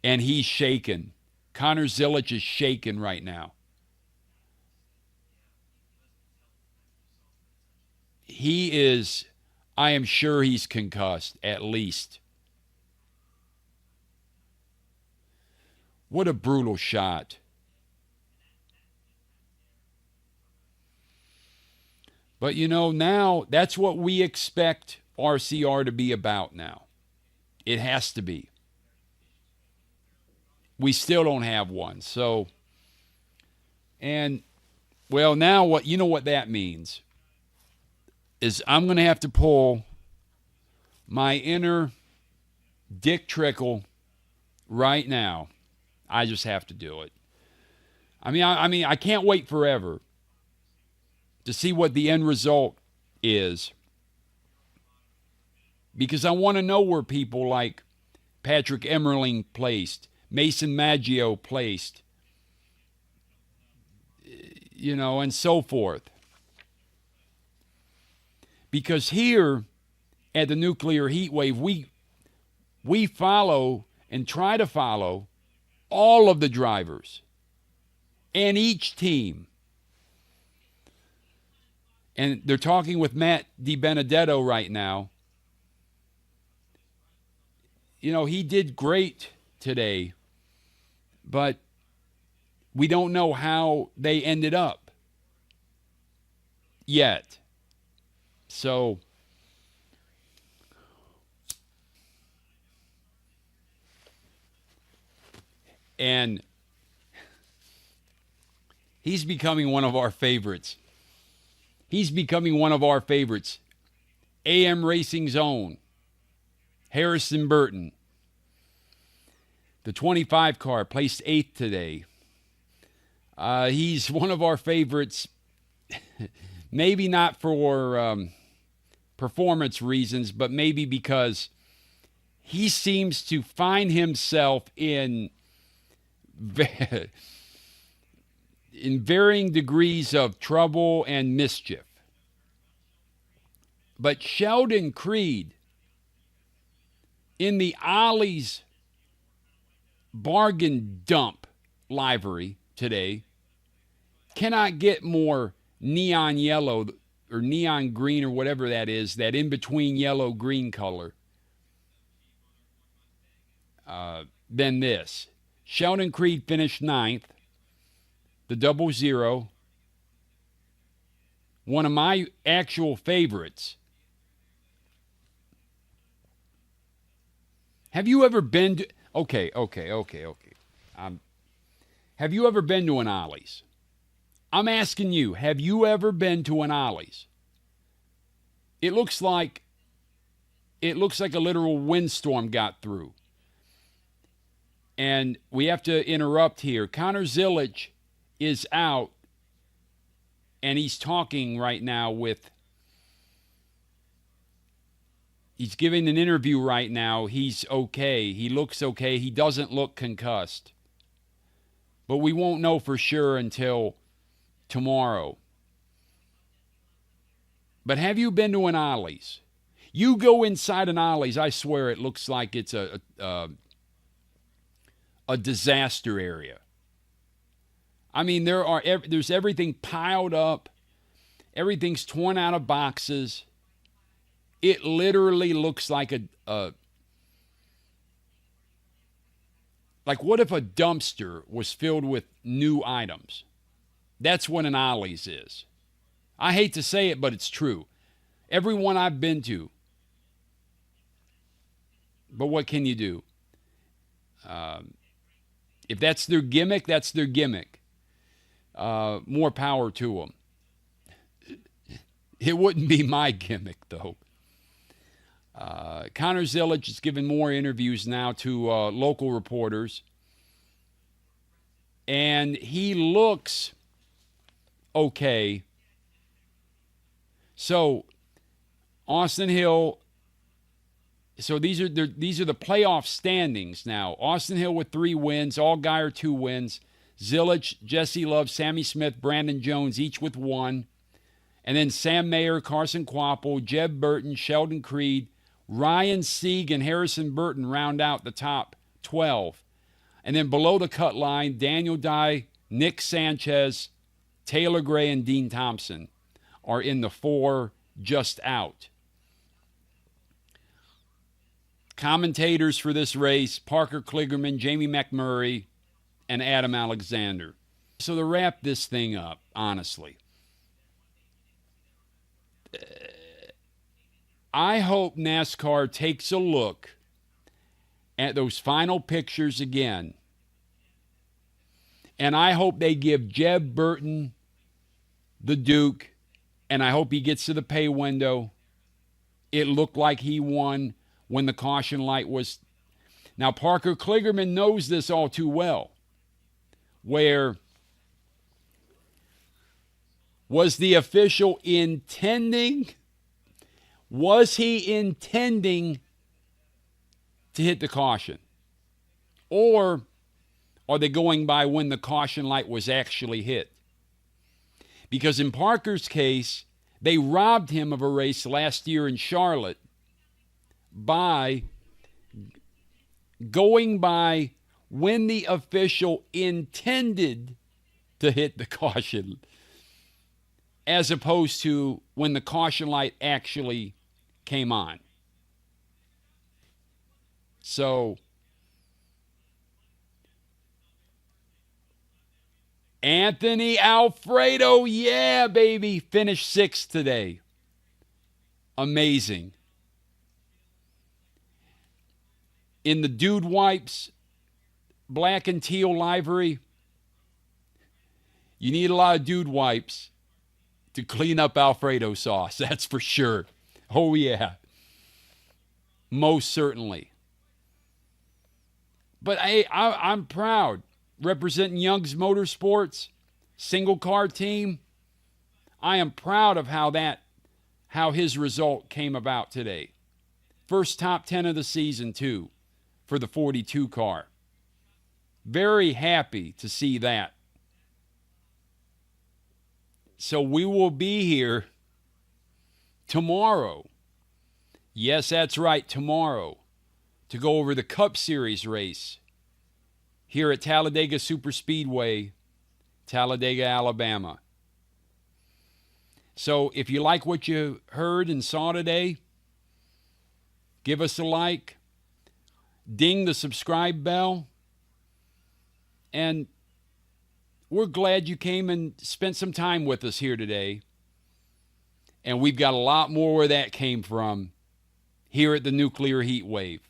And he's shaken. Connor Zilic is shaken right now. He is, I am sure he's concussed, at least. What a brutal shot. But you know, now that's what we expect RCR to be about now. It has to be. We still don't have one. So, and well, now what you know what that means is I'm going to have to pull my inner Dick Trickle right now. I just have to do it. I mean, I can't wait forever to see what the end result is, because I want to know where people like Patrick Emmerling placed, Mason Maggio placed, you know, and so forth. Because here at the Nuclear Heatwave, we follow and try to follow all of the drivers and each team. And they're talking with Matt DiBenedetto right now. You know, he did great today, but we don't know how they ended up yet. So, and he's becoming one of our favorites. He's becoming one of our favorites. AM Racing's own Harrison Burton. The 25 car placed 8th today. He's one of our favorites, maybe not for performance reasons, but maybe because he seems to find himself in varying degrees of trouble and mischief. But Sheldon Creed in the Ollie's bargain dump livery today cannot get more neon yellow or neon green or whatever that is, that in-between yellow-green color, than this. Sheldon Creed finished 9th. The 00. One of my actual favorites. Have you ever been to... Okay. Have you ever been to an Ollie's? I'm asking you, have you ever been to an Ollie's? It looks like a literal windstorm got through. And we have to interrupt here. Connor Zilic is out, and he's talking right now with... He's giving an interview right now. He's okay. He looks okay. He doesn't look concussed. But we won't know for sure until tomorrow. But have you been to an Ollie's? You go inside an Ollie's, I swear it looks like it's a disaster area. I mean, there's everything piled up. Everything's torn out of boxes. It literally looks like like what if a dumpster was filled with new items? That's what an Ollie's is. I hate to say it, but it's true. Every one I've been to. But what can you do? If that's their gimmick, that's their gimmick. More power to them. It wouldn't be my gimmick, though. Connor Zilic is giving more interviews now to local reporters. And he looks okay. So, Austin Hill... So these are the playoff standings now. Austin Hill with 3 wins. Allgaier 2 wins. Zilic, Jesse Love, Sammy Smith, Brandon Jones, each with 1. And then Sam Mayer, Carson Kvapil, JEB Burton, Sheldon Creed, Ryan Sieg, and Harrison Burton round out the top 12. And then below the cut line, Daniel Dye, Nick Sanchez, Taylor Gray, and Dean Thompson are in the 4 just out. Commentators for this race, Parker Kligerman, Jamie McMurray, and Adam Alexander. So to wrap this thing up, honestly, I hope NASCAR takes a look at those final pictures again. And I hope they give Jeb Burton the Duke, and I hope he gets to the pay window. It looked like he won when the caution light was... Now, Parker Kligerman knows this all too well, where was the official intending... Was he intending to hit the caution? Or are they going by when the caution light was actually hit? Because in Parker's case, They robbed him of a race last year in Charlotte by going by when the official intended to hit the caution, as opposed to when the caution light actually came on. So, Anthony Alfredo, yeah, baby, finished 6th today. Amazing. In the Dude Wipes, black and teal livery, you need a lot of Dude Wipes to clean up Alfredo sauce, that's for sure. Oh, yeah. Most certainly. But hey, I'm proud. Representing Young's Motorsports, single car team. I am proud of how his result came about today. First top 10 of the season, too, for the 42 car. Very happy to see that. So we will be here tomorrow. Yes, that's right, tomorrow, to go over the Cup Series race here at Talladega Superspeedway, Talladega, Alabama. So if you like what you heard and saw today, give us a like, ding the subscribe bell, and we're glad you came and spent some time with us here today. And we've got a lot more where that came from here at the Nuclear Heatwave.